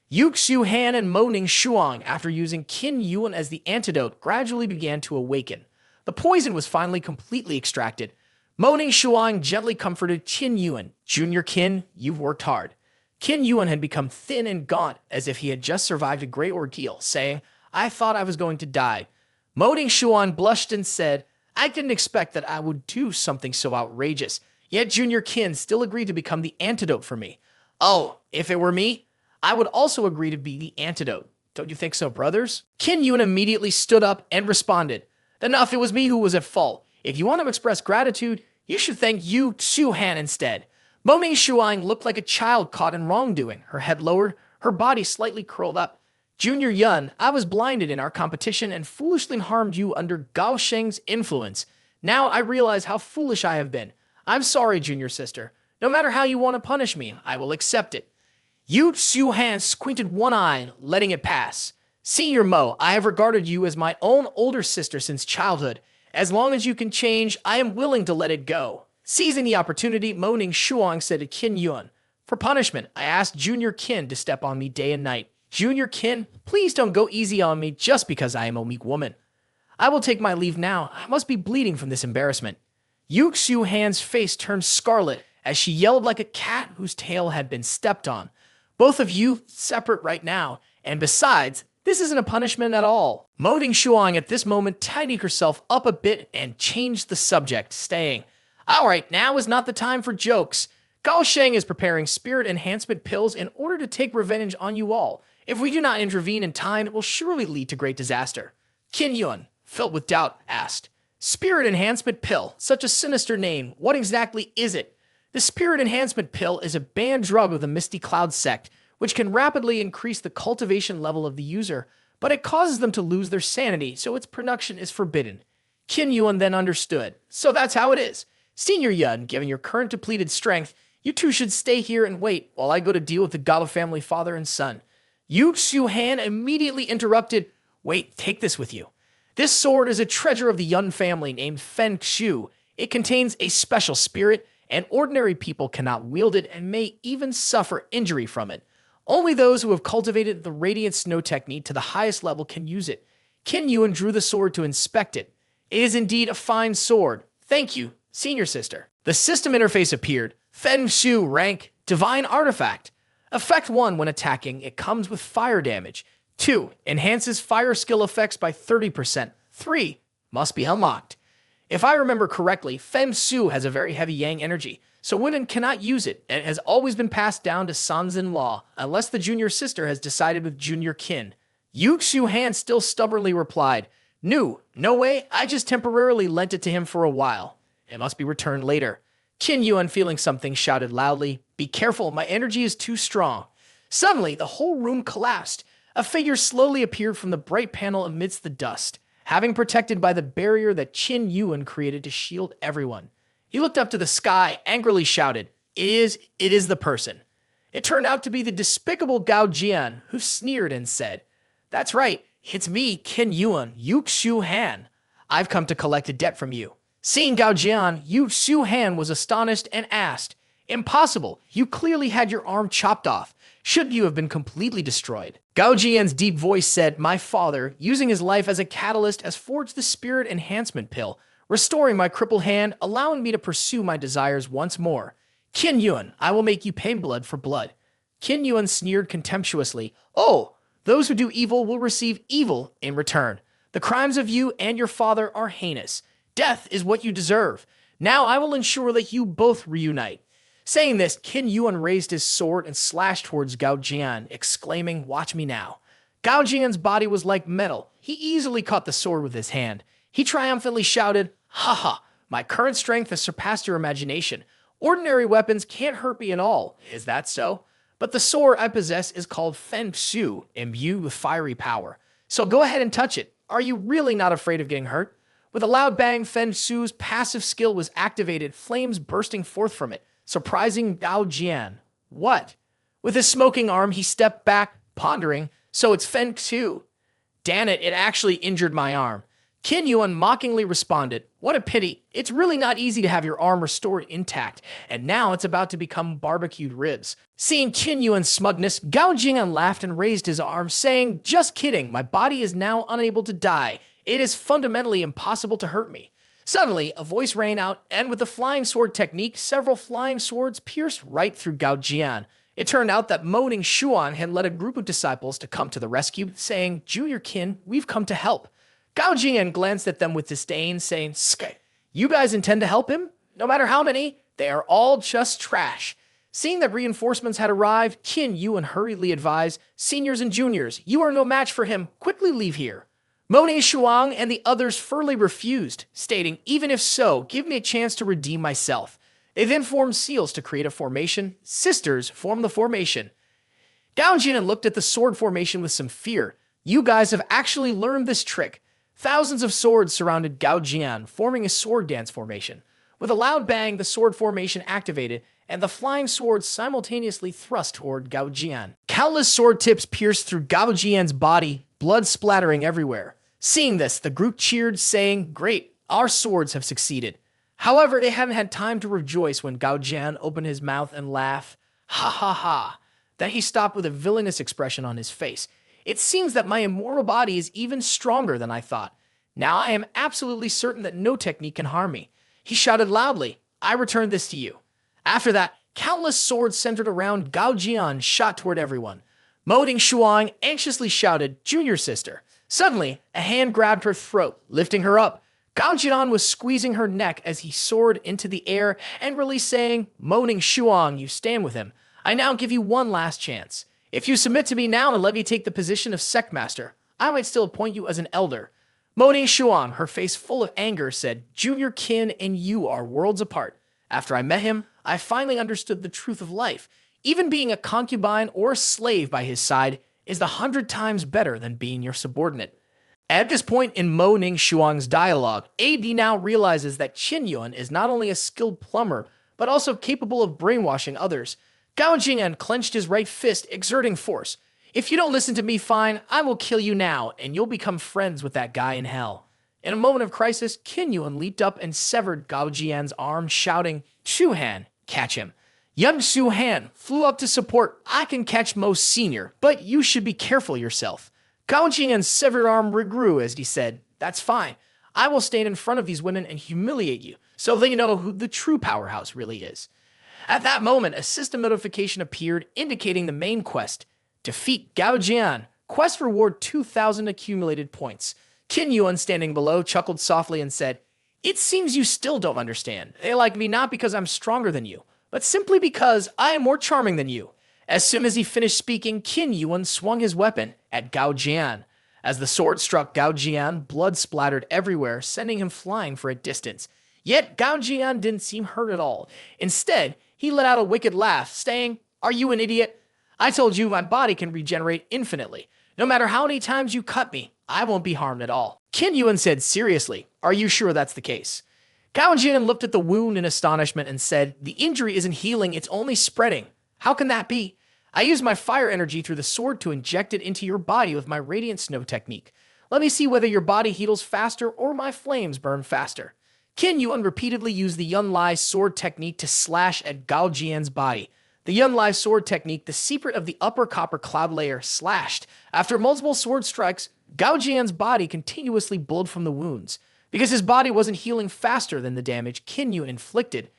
Yu Xiu Han and Mo Ning Shuang, after using Qin Yuan as the antidote, gradually began to awaken. The poison was finally completely extracted. Mo Ning Shuang gently comforted Qin Yuan. Junior Qin, you've worked hard. Qin Yuan had become thin and gaunt, as if he had just survived a great ordeal, saying, I thought I was going to die. Mo Ning Shuang blushed and said, I didn't expect that I would do something so outrageous. Yet Junior Qin still agreed to become the antidote for me. Oh, if it were me, I would also agree to be the antidote. Don't you think so, brothers? Qin Yuan immediately stood up and responded, Enough, it was me who was at fault. If you want to express gratitude, you should thank Yu Xiu Han instead. Mo Ning Shuang looked like a child caught in wrongdoing, her head lowered, her body slightly curled up. Junior Yuan, I was blinded in our competition and foolishly harmed you under Gao Sheng's influence. Now I realize how foolish I have been. I'm sorry, junior sister. No matter how you want to punish me, I will accept it. Yu Xiu Han squinted one eye, letting it pass. Senior Mo, I have regarded you as my own older sister since childhood. As long as you can change, I am willing to let it go. Seizing the opportunity, Mo Ning Shuang said to Qin Yuan, For punishment, I asked Junior Qin to step on me day and night. Junior Qin, please don't go easy on me just because I am a weak woman. I will take my leave now. I must be bleeding from this embarrassment. Yu Xiu Han's face turned scarlet as she yelled like a cat whose tail had been stepped on. Both of you separate right now, and besides, this isn't a punishment at all. Mo Ning Shuang at this moment tidied herself up a bit and changed the subject, saying, All right, now is not the time for jokes. Gao Sheng is preparing spirit enhancement pills in order to take revenge on you all. If we do not intervene in time, it will surely lead to great disaster. Qin Yuan, filled with doubt, asked, Spirit enhancement pill, such a sinister name, what exactly is it? The spirit enhancement pill is a banned drug of the Misty Cloud Sect, which can rapidly increase the cultivation level of the user, but it causes them to lose their sanity, so its production is forbidden. Qin Yuan then understood. So that's how it is. Senior Yuan, given your current depleted strength, you two should stay here and wait while I go to deal with the Gao family father and son. Yu Xiu Han immediately interrupted, Wait, take this with you. This sword is a treasure of the Yun family named Feng Xiu. It contains a special spirit, and ordinary people cannot wield it and may even suffer injury from it. Only those who have cultivated the Radiant Snow technique to the highest level can use it. Qin Yuan drew the sword to inspect it. It is indeed a fine sword. Thank you, senior sister. The system interface appeared. Feng Xiu rank, Divine Artifact. Effect 1 when attacking, it comes with fire damage. 2. Enhances fire skill effects by 30%. 3. Must be unlocked. If I remember correctly, Feng Xiu has a very heavy yang energy, so women cannot use it, and it has always been passed down to Sanzin law, unless the junior sister has decided with Junior Qin. Yu Xiu Han still stubbornly replied, No way, I just temporarily lent it to him for a while. It must be returned later. Qin Yuan, feeling something, shouted loudly, Be careful, my energy is too strong. Suddenly, the whole room collapsed. A figure slowly appeared from the bright panel amidst the dust, having protected by the barrier that Qin Yuan created to shield everyone. He looked up to the sky, angrily shouted, It is the person. It turned out to be the despicable Gao Jian, who sneered and said, That's right, it's me, Qin Yuan, Yu Xiu Han. I've come to collect a debt from you. Seeing Gao Jian, Yu Xiu Han was astonished and asked, Impossible, you clearly had your arm chopped off. Shouldn't you have been completely destroyed? Gao Jian's deep voice said, My father, using his life as a catalyst, has forged the spirit enhancement pill, restoring my crippled hand, allowing me to pursue my desires once more. Qin Yuan, I will make you pay blood for blood. Qin Yuan sneered contemptuously, Oh, those who do evil will receive evil in return. The crimes of you and your father are heinous. Death is what you deserve. Now I will ensure that you both reunite. Saying this, Qin Yuan raised his sword and slashed towards Gao Jian, exclaiming, Watch me now. Gao Jian's body was like metal. He easily caught the sword with his hand. He triumphantly shouted, Ha! My current strength has surpassed your imagination. Ordinary weapons can't hurt me at all. Is that so? But the sword I possess is called Feng Xiu, imbued with fiery power. So go ahead and touch it. Are you really not afraid of getting hurt? With a loud bang, Feng Xiu's passive skill was activated, flames bursting forth from it. surprising Gao Jian. What? With his smoking arm, he stepped back, pondering, so it's Feng too. Damn it, it actually injured my arm. Qin Yuan mockingly responded, what a pity. It's really not easy to have your arm restored intact, and now it's about to become barbecued ribs. Seeing Qin Yuan's smugness, Gao Jian laughed and raised his arm, saying, just kidding, my body is now unable to die. It is fundamentally impossible to hurt me. Suddenly, a voice rang out, and with the flying sword technique, several flying swords pierced right through Gao Jian. It turned out that Moaning Xuan had led a group of disciples to come to the rescue, saying, Junior Qin, we've come to help. Gao Jian glanced at them with disdain, saying, Sky, you guys intend to help him? No matter how many, they are all just trash. Seeing that reinforcements had arrived, Qin Yuan hurriedly advised, seniors and juniors, you are no match for him. Quickly leave here. Moaning Xuan and the others firmly refused, stating, even if so, give me a chance to redeem myself. They then formed seals to create a formation. Sisters formed the formation. Gao Jian looked at the sword formation with some fear. You guys have actually learned this trick. Thousands of swords surrounded Gao Jian, forming a sword dance formation. With a loud bang, the sword formation activated, and the flying swords simultaneously thrust toward Gao Jian. Countless sword tips pierced through Gao Jian's body, blood splattering everywhere. Seeing this, the group cheered, saying, great, our swords have succeeded. However, they hadn't had time to rejoice when Gao Jian opened his mouth and laughed. Ha ha ha. Then he stopped with a villainous expression on his face. It seems that my immortal body is even stronger than I thought. Now I am absolutely certain that no technique can harm me. He shouted loudly, I return this to you. After that, countless swords centered around Gao Jian shot toward everyone. Moaning Xuan anxiously shouted, Junior sister. Suddenly, a hand grabbed her throat, lifting her up. Gao Jian was squeezing her neck as he soared into the air, angrily saying, Moaning Xuan, you stand with him. I now give you one last chance. If you submit to me now and let me take the position of Sect Master, I might still appoint you as an elder. Moaning Xuan, her face full of anger, said, Junior Qin and you are worlds apart. After I met him, I finally understood the truth of life. Even being a concubine or a slave by his side is 100 times better than being your subordinate. At this point in Moaning Xuan's dialogue, AD now realizes that Qin Yuan is not only a skilled plumber, but also capable of brainwashing others. Gao Jian clenched his right fist, exerting force. If you don't listen to me fine, I will kill you now, and you'll become friends with that guy in hell. In a moment of crisis, Qin Yuan leaped up and severed Gao Jian's arm, shouting, Shu Han, catch him. Young Shu Han flew up to support, I can catch most senior, but you should be careful yourself. Gao Jian's severed arm regrew as he said, that's fine. I will stand in front of these women and humiliate you, so they know who the true powerhouse really is. At that moment, a system notification appeared indicating the main quest. Defeat Gao Jian. Quest reward 2,000 accumulated points. Qin Yuan, standing below, chuckled softly and said, it seems you still don't understand. They like me not because I'm stronger than you, but simply because I am more charming than you. As soon as he finished speaking, Qin Yuan swung his weapon at Gao Jian. As the sword struck Gao Jian, blood splattered everywhere, sending him flying for a distance. Yet Gao Jian didn't seem hurt at all. Instead, he let out a wicked laugh, saying, are you an idiot? I told you my body can regenerate infinitely. No matter how many times you cut me, I won't be harmed at all. Qin Yuan said seriously, are you sure that's the case? Gao Jian looked at the wound in astonishment and said, the injury isn't healing, it's only spreading. How can that be? I used my fire energy through the sword to inject it into your body with my radiant snow technique. Let me see whether your body heals faster or my flames burn faster. Qin Yuan repeatedly used the Yun Lai sword technique to slash at Gao Jian's body. The Yun Lai sword technique, the secret of the upper copper cloud layer, slashed. After multiple sword strikes, Gao Jian's body continuously bled from the wounds. Because his body wasn't healing faster than the damage Qin Yuan inflicted,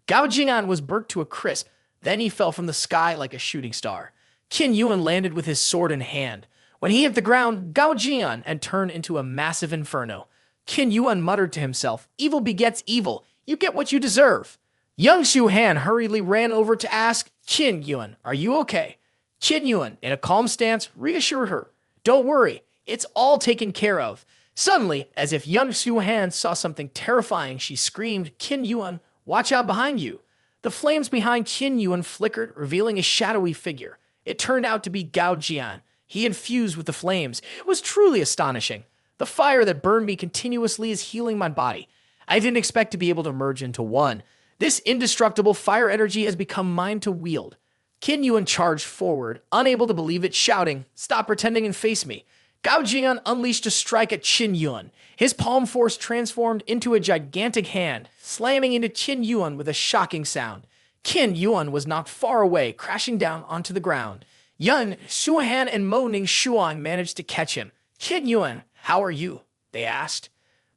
Gao Jian was burnt to a crisp. Then he fell from the sky like a shooting star. Qin Yuan landed with his sword in hand. When he hit the ground, Gao Jian had turned into a massive inferno. Qin Yuan muttered to himself, evil begets evil. You get what you deserve. Young Shu Han hurriedly ran over to ask, Qin Yuan, are you okay? Qin Yuan, in a calm stance, reassured her, don't worry, it's all taken care of. Suddenly, as if young Shu Han saw something terrifying, she screamed, Qin Yuan, watch out behind you. The flames behind Qin Yuan flickered, revealing a shadowy figure. It turned out to be Gao Jian. He infused with the flames. It was truly astonishing. The fire that burned me continuously is healing my body. I didn't expect to be able to merge into one. This indestructible fire energy has become mine to wield. Qin Yuan charged forward, unable to believe it, shouting, "Stop pretending and face me." Gao Gan unleashed a strike at Qin Yuan. His palm force transformed into a gigantic hand, slamming into Qin Yuan with a shocking sound. Qin Yuan was knocked far away, crashing down onto the ground. Yan Shuhan and Mo Ning Shuang managed to catch him. "Qin Yuan, how are you?" they asked.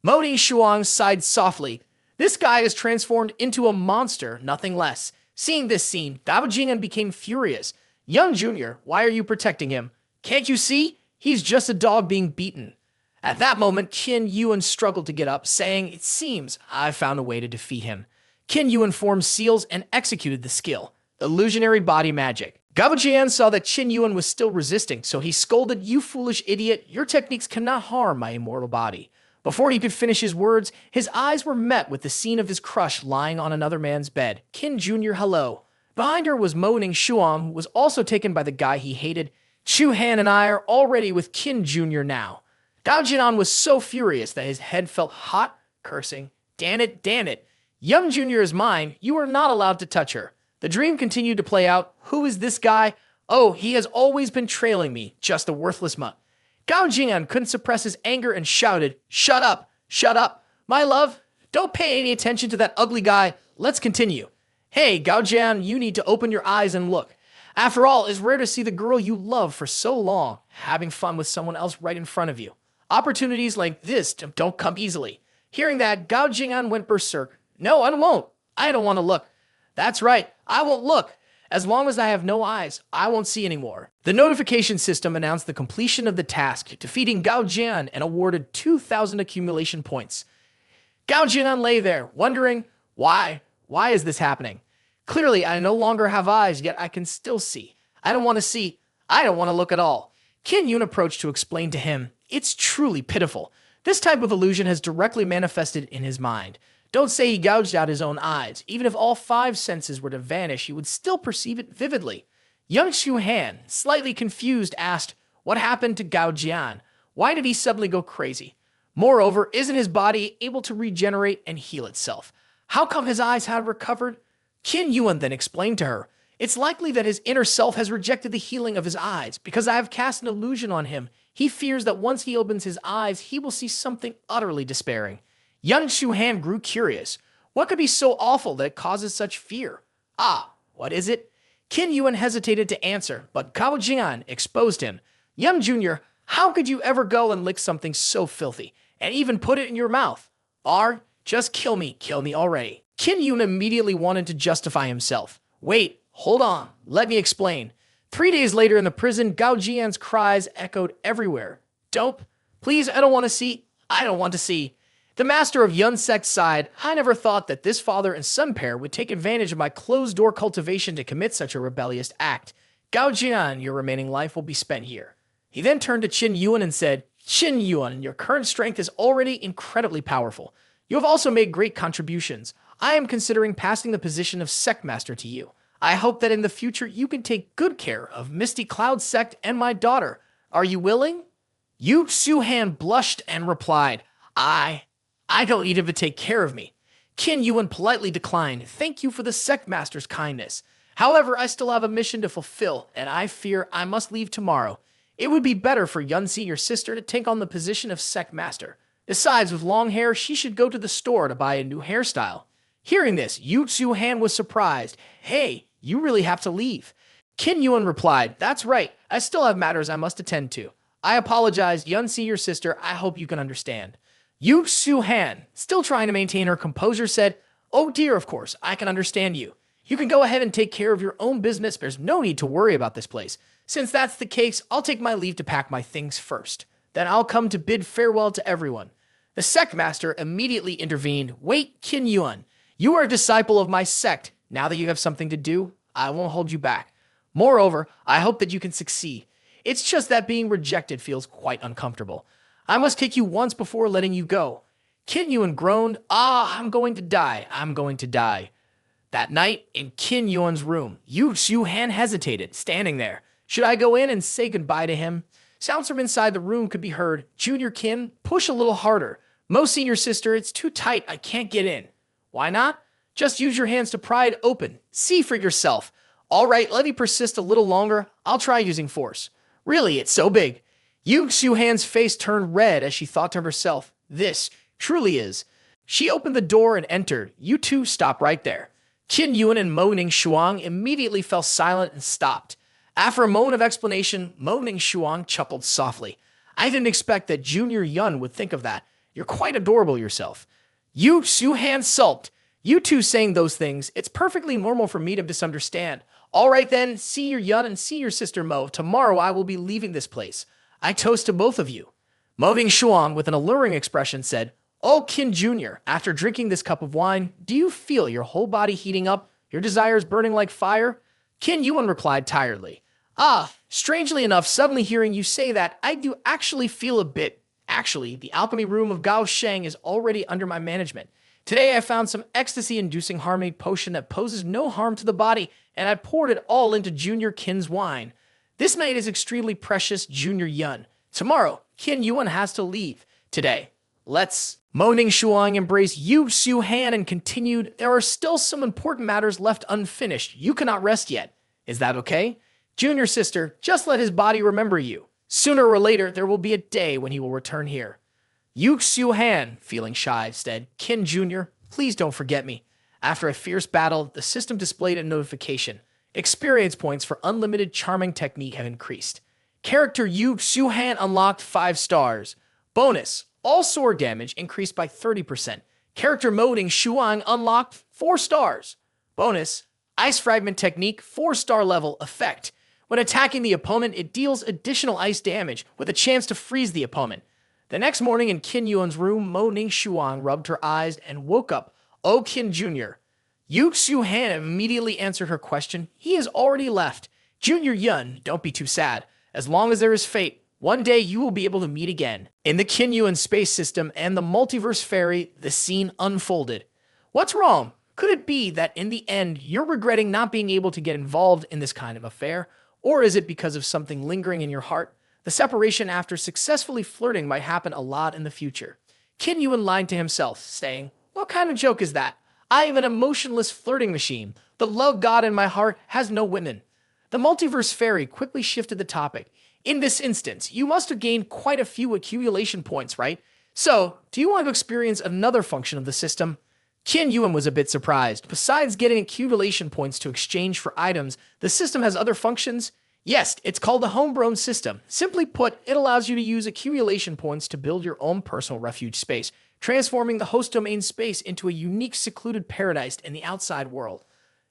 Mo Ning Shuang sighed softly. This guy is transformed into a monster, nothing less. Seeing this scene, Gao Gan became furious. "Young Junior, why are you protecting him? Can't you see? He's just a dog being beaten." At that moment, Qin Yuan struggled to get up, saying, "It seems I've found a way to defeat him." Qin Yuan formed seals and executed the skill, illusionary body magic. Gao Gan saw that Qin Yuan was still resisting, so he scolded, "You foolish idiot, your techniques cannot harm my immortal body." Before he could finish his words, his eyes were met with the scene of his crush lying on another man's bed. "Qin Jr., hello." Behind her was Mo Ning Shuang, who was also taken by the guy he hated. "Chu Han and I are already with Qin Jr. now." Gao Jinan was so furious that his head felt hot, cursing, damn it. "Young Jr. is mine. You are not allowed to touch her." The dream continued to play out. Who is this guy? Oh, he has always been trailing me, just a worthless mutt. Gao Jian couldn't suppress his anger and shouted, Shut up, my love, don't pay any attention to that ugly guy, let's continue." "Hey, Gao Jian, you need to open your eyes and look. After all, it's rare to see the girl you love for so long having fun with someone else right in front of you. Opportunities like this don't come easily." Hearing that, Gao Jian went berserk. "No, I won't. I don't want to look." "That's right, I won't look. As long as I have no eyes, I won't see anymore." The notification system announced the completion of the task, defeating Gao Jian and awarded 2,000 accumulation points. Gao Jian lay there, wondering, why is this happening? Clearly, I no longer have eyes, yet I can still see. I don't want to see. I don't want to look at all. Qin Yuan approached to explain to him, "It's truly pitiful. This type of illusion has directly manifested in his mind. Don't say he gouged out his own eyes. Even if all 5 senses were to vanish, he would still perceive it vividly." Young Shu Han, slightly confused, asked, "What happened to Gao Jian? Why did he suddenly go crazy? Moreover, isn't his body able to regenerate and heal itself? How come his eyes have recovered?" Qin Yuan then explained to her, "It's likely that his inner self has rejected the healing of his eyes. Because I have cast an illusion on him, he fears that once he opens his eyes, he will see something utterly despairing." Young Shu Han grew curious. What could be so awful that it causes such fear? What is it? Qin Yuan hesitated to answer, but Gao Jian exposed him. "Young Junior, how could you ever go and lick something so filthy, and even put it in your mouth? Just kill me already." Qin Yuan immediately wanted to justify himself. "Wait, hold on, let me explain." 3 days later in the prison, Gao Jian's cries echoed everywhere. "Dope, please, I don't want to see. The master of Yun Sect sighed, "I never thought that this father and son pair would take advantage of my closed-door cultivation to commit such a rebellious act. Gao Jian, your remaining life will be spent here." He then turned to Qin Yuan and said, "Qin Yuan, your current strength is already incredibly powerful. You have also made great contributions. I am considering passing the position of Sect Master to you. I hope that in the future you can take good care of Misty Cloud Sect and my daughter. Are you willing?" Yu Su-han blushed and replied, I don't need him to take care of me." Qin Yuan politely declined, "Thank you for the Sect Master's kindness. However, I still have a mission to fulfill, and I fear I must leave tomorrow. It would be better for Yun-Si, your sister, to take on the position of Sect Master. Besides, with long hair, she should go to the store to buy a new hairstyle." Hearing this, Yu Su-han was surprised. "Hey, you really have to leave." Qin Yuan replied, "That's right. I still have matters I must attend to. I apologize, Yun-Si, your sister. I hope you can understand." Yu Su-han, still trying to maintain her composure, said, "Oh dear, of course, I can understand you. You can go ahead and take care of your own business. There's no need to worry about this place. Since that's the case, I'll take my leave to pack my things first. Then I'll come to bid farewell to everyone." The Sect Master immediately intervened. "Wait, Qin Yuan. You are a disciple of my sect. Now that you have something to do, I won't hold you back. Moreover, I hope that you can succeed. It's just that being rejected feels quite uncomfortable. I must kick you once before letting you go." Qin Yuan groaned, I'm going to die. That night, in Qin Yuan's room, Yu Su-han hesitated, standing there. Should I go in and say goodbye to him? Sounds from inside the room could be heard. "Junior Qin, push a little harder. Mo Senior Sister, it's too tight, I can't get in." "Why not?" Just use your hands to pry it open. See for yourself. All right, let me persist a little longer. I'll try using force. Really, it's so big. Yu Xiuhan's face turned red as she thought to herself, this truly is. She opened the door and entered. You two stop right there. Qin Yuan and Mo Ning-Shuang immediately fell silent and stopped. After a moment of explanation, Mo Ning-Shuang chuckled softly. I didn't expect that Junior Yun would think of that. You're quite adorable yourself. Yu Xiuhan sulked. You two saying those things, it's perfectly normal for me to misunderstand. All right then, see your Yun and see your sister Mo. Tomorrow I will be leaving this place. I toast to both of you. Mo Ning-Shuang, with an alluring expression, said, Oh, Qin Jr., after drinking this cup of wine, do you feel your whole body heating up, your desires burning like fire? Qin Yuan replied tiredly. Strangely enough, suddenly hearing you say that, I do actually feel a bit. Actually, the alchemy room of Gao Sheng is already under my management. Today I found some ecstasy-inducing harmony potion that poses no harm to the body, and I poured it all into Junior Qin's wine. This night is extremely precious, Junior Yun. Tomorrow, Qin Yuan has to leave. Today, let's... Mo Ning-Shuang embraced Yu Xiuhan and continued, There are still some important matters left unfinished. You cannot rest yet. Is that okay? Junior sister, just let his body remember you. Sooner or later, there will be a day when he will return here. Yu Xiuhan, feeling shy, said, Qin Jr., please don't forget me. After a fierce battle, the system displayed a notification. Experience points for unlimited charming technique have increased. Character Yu Xiuhan unlocked 5 stars. Bonus, all sword damage increased by 30%. Character Mo Ning-Shuang unlocked 4 stars. Bonus, ice fragment technique 4-star level effect. When attacking the opponent, it deals additional ice damage with a chance to freeze the opponent. The next morning in Qin Yuan's room, Mo Ning-Shuang rubbed her eyes and woke up. Oh, Qin Jr. Yu Xiuhan immediately answered her question. He has already left. Junior Yun, don't be too sad. As long as there is fate, one day you will be able to meet again. In the Qin Yuan space system and the multiverse ferry, the scene unfolded. What's wrong? Could it be that in the end, you're regretting not being able to get involved in this kind of affair? Or is it because of something lingering in your heart? The separation after successfully flirting might happen a lot in the future. Qin Yuan lied to himself, saying, What kind of joke is that? I am an emotionless flirting machine. The love god in my heart has no women. The multiverse fairy quickly shifted the topic. In this instance, you must have gained quite a few accumulation points, right? So, do you want to experience another function of the system? Qin Yuan was a bit surprised. Besides getting accumulation points to exchange for items, the system has other functions. Yes, it's called a homegrown system. Simply put, it allows you to use accumulation points to build your own personal refuge space, transforming the host domain space into a unique secluded paradise in the outside world.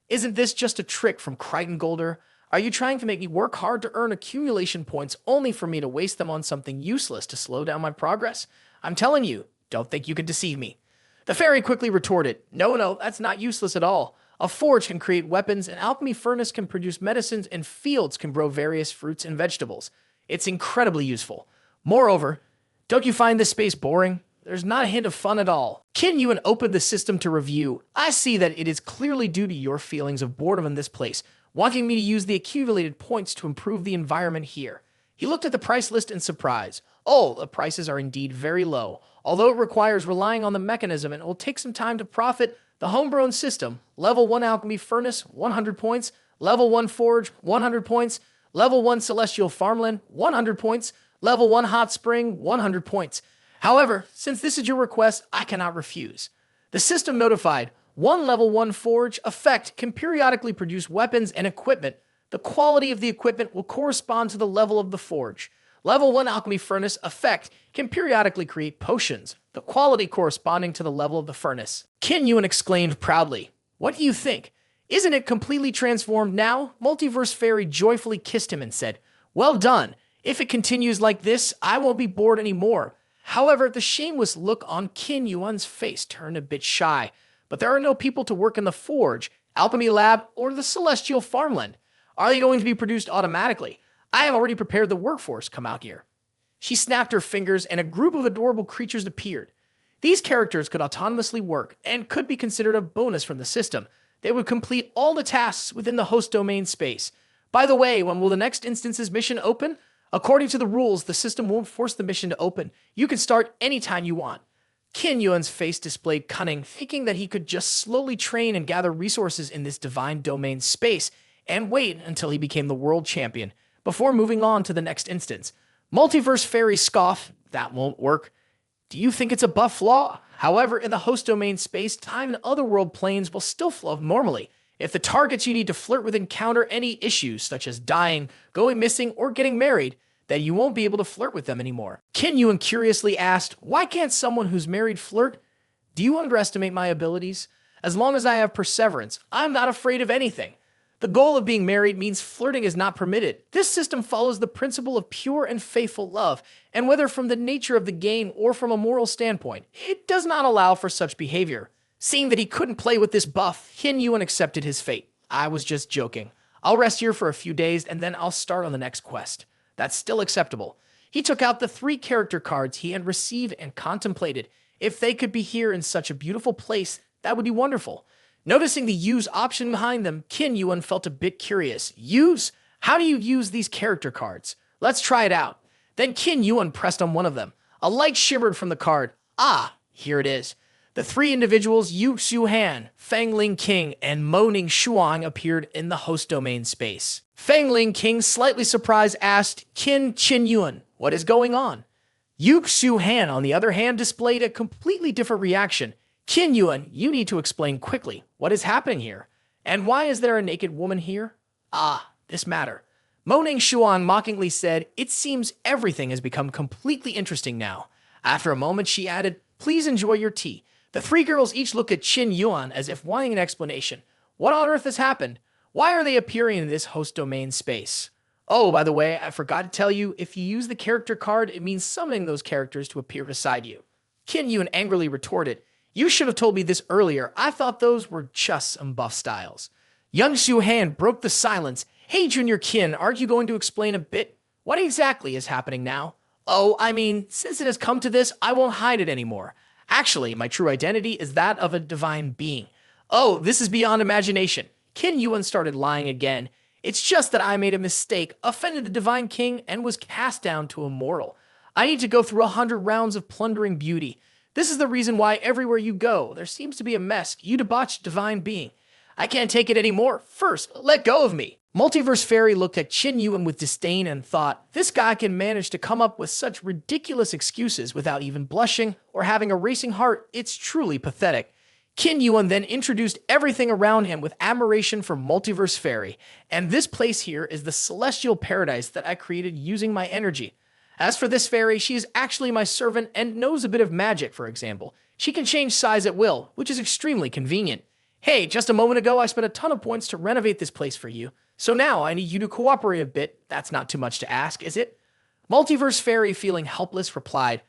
Isn't this just a trick from Crichton Golder? Are you trying to make me work hard to earn accumulation points only for me to waste them on something useless to slow down my progress? I'm telling you, don't think you can deceive me. The fairy quickly retorted, No, that's not useless at all. A forge can create weapons, an alchemy furnace can produce medicines, and fields can grow various fruits and vegetables. It's incredibly useful. Moreover, don't you find this space boring? There's not a hint of fun at all. Qin Yuan opened the system to review. I see that it is clearly due to your feelings of boredom in this place, wanting me to use the accumulated points to improve the environment here. He looked at the price list in surprise. Oh, the prices are indeed very low. Although it requires relying on the mechanism and it will take some time to profit, the homegrown system, level 1 alchemy furnace, 100 points, level 1 forge, 100 points, level 1 celestial farmland, 100 points, level 1 hot spring, 100 points. However, since this is your request, I cannot refuse. The system notified, 1 level 1 forge effect can periodically produce weapons and equipment. The quality of the equipment will correspond to the level of the forge. Level 1 alchemy furnace effect can periodically create potions, the quality corresponding to the level of the furnace. Qin Yuan exclaimed proudly, What do you think? Isn't it completely transformed now? Multiverse Fairy joyfully kissed him and said, Well done. If it continues like this, I won't be bored anymore. However, the shameless look on Qin Yuan's face turned a bit shy. But there are no people to work in the forge, alchemy lab, or the celestial farmland. Are they going to be produced automatically? I have already prepared the workforce. Come out here. She snapped her fingers and a group of adorable creatures appeared. These characters could autonomously work and could be considered a bonus from the system. They would complete all the tasks within the host domain space. By the way, when will the next instance's mission open? According to the rules, the system won't force the mission to open. You can start anytime you want. Qin Yuan's face displayed cunning, thinking that he could just slowly train and gather resources in this divine domain space and wait until he became the world champion before moving on to the next instance. Multiverse Fairy scoff, that won't work. Do you think it's a buff flaw? However, in the host domain space, time and otherworld planes will still flow normally. If the targets you need to flirt with encounter any issues, such as dying, going missing, or getting married, then you won't be able to flirt with them anymore. Qin Yuan curiously asked, why can't someone who's married flirt? Do you underestimate my abilities? As long as I have perseverance, I'm not afraid of anything. The goal of being married means flirting is not permitted. This system follows the principle of pure and faithful love, and whether from the nature of the game or from a moral standpoint, it does not allow for such behavior. Seeing that he couldn't play with this buff, Qin Yuan accepted his fate. I was just joking. I'll rest here for a few days and then I'll start on the next quest. That's still acceptable. He took out the 3 character cards he had received and contemplated. If they could be here in such a beautiful place, that would be wonderful. Noticing the use option behind them, Qin Yuan felt a bit curious. Use? How do you use these character cards? Let's try it out. Then Qin Yuan pressed on one of them. A light shimmered from the card. Ah, here it is. The 3 individuals, Yu Xiuhan, Fang Ling King, and Mo Ning Shuang appeared in the host domain space. Fang Ling King, slightly surprised, asked Qin Yuan, what is going on? Yu Xiuhan, on the other hand, displayed a completely different reaction. Qin Yuan, you need to explain quickly what is happening here. And why is there a naked woman here? Ah, this matter. Mo Ning Shuang mockingly said, it seems everything has become completely interesting now. After a moment, she added, please enjoy your tea. The 3 girls each looked at Qin Yuan as if wanting an explanation. What on earth has happened? Why are they appearing in this host domain space? Oh, by the way, I forgot to tell you, if you use the character card, it means summoning those characters to appear beside you. Qin Yuan angrily retorted, you should have told me this earlier. I thought those were just some buff styles. Young Xiuhan broke the silence. Hey, Junior Qin, aren't you going to explain a bit? What exactly is happening now? Oh, I mean, since it has come to this, I won't hide it anymore. Actually, my true identity is that of a divine being. Oh, this is beyond imagination. Qin Yuan started lying again. It's just that I made a mistake, offended the divine king, and was cast down to a mortal. I need to go through 100 rounds of plundering beauty. This is the reason why everywhere you go, there seems to be a mess. You debauched divine being. I can't take it anymore. First, let go of me. Multiverse Fairy looked at Qin Yuan with disdain and thought, this guy can manage to come up with such ridiculous excuses without even blushing or having a racing heart. It's truly pathetic. Qin Yuan then introduced everything around him with admiration for Multiverse Fairy, and this place here is the celestial paradise that I created using my energy. As for this fairy, she is actually my servant and knows a bit of magic, for example. She can change size at will, which is extremely convenient. Hey, just a moment ago I spent a ton of points to renovate this place for you, so now I need you to cooperate a bit. That's not too much to ask, is it? Multiverse Fairy, feeling helpless, replied,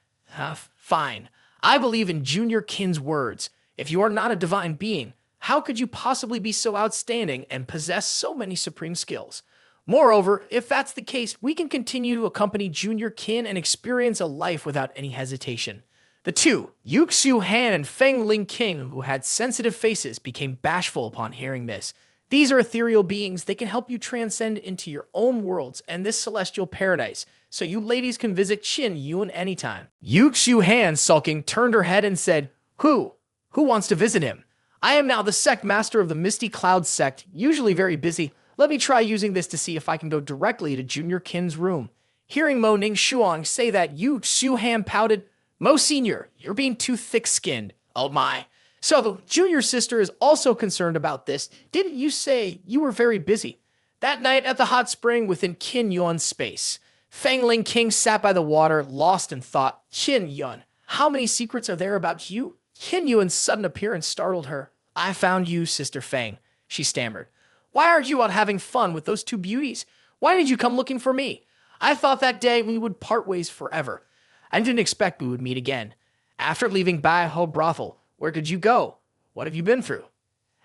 fine. I believe in Junior Qin's words. If you are not a divine being, how could you possibly be so outstanding and possess so many supreme skills? Moreover, if that's the case, we can continue to accompany Junior Qin and experience a life without any hesitation. The 2, Yu Xiuhan and Fang Ling King, who had sensitive faces, became bashful upon hearing this. These are ethereal beings. They can help you transcend into your own worlds and this celestial paradise, so you ladies can visit Qin Yuan anytime. Yu Xiuhan, sulking, turned her head and said, Who wants to visit him? I am now the Sect Master of the Misty Cloud Sect, usually very busy. Let me try using this to see if I can go directly to Junior Qin's room. Hearing Mo Ning Shuang say that, Yu Xiuhan pouted, Mo Senior, you're being too thick-skinned. Oh my. So the junior sister is also concerned about this. Didn't you say you were very busy? That night at the hot spring within Qin Yuan's space, Fang Ling King sat by the water, lost in thought. Qin Yuan, how many secrets are there about you? Qin Yuan's sudden appearance startled her. I found you, Sister Fang, she stammered. Why aren't you out having fun with those 2 beauties? Why did you come looking for me? I thought that day we would part ways forever. I didn't expect we would meet again. After leaving Bai Ho Brothel, where did you go? What have you been through?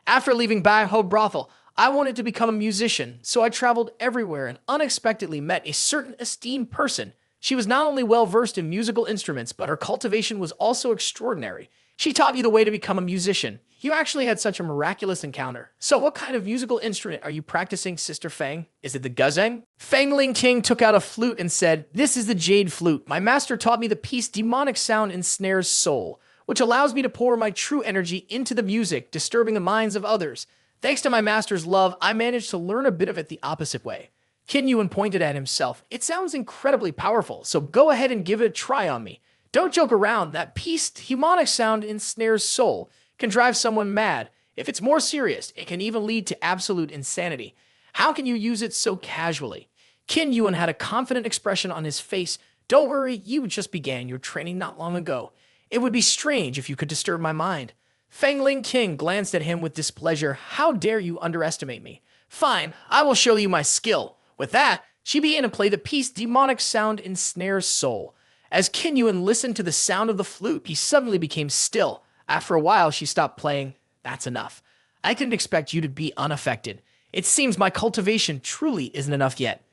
After leaving Bai Ho Brothel, I wanted to become a musician, so I traveled everywhere and unexpectedly met a certain esteemed person. She was not only well-versed in musical instruments, but her cultivation was also extraordinary. She taught me the way to become a musician. You actually had such a miraculous encounter. So what kind of musical instrument are you practicing, Sister Fang? Is it the guzheng? Fang Ling King took out a flute and said, This is the jade flute. My master taught me the piece demonic sound ensnares soul. which allows me to pour my true energy into the music, disturbing the minds of others. Thanks to my master's love, I managed to learn a bit of it the opposite way. Qin Yuan pointed at himself. It sounds incredibly powerful, so go ahead and give it a try on me. Don't joke around. That pieced, demonic sound ensnares soul, can drive someone mad. If it's more serious, it can even lead to absolute insanity. How can you use it so casually? Qin Yuan had a confident expression on his face. Don't worry, you just began your training not long ago. It would be strange if you could disturb my mind. Fang Ling King glanced at him with displeasure. How dare you underestimate me? Fine, I will show you my skill. With that, she began to play the piece Demonic Sound Ensnares Soul. As Qin Yuan listened to the sound of the flute, he suddenly became still. After a while, she stopped playing. That's enough. I didn't expect you to be unaffected. It seems my cultivation truly isn't enough yet.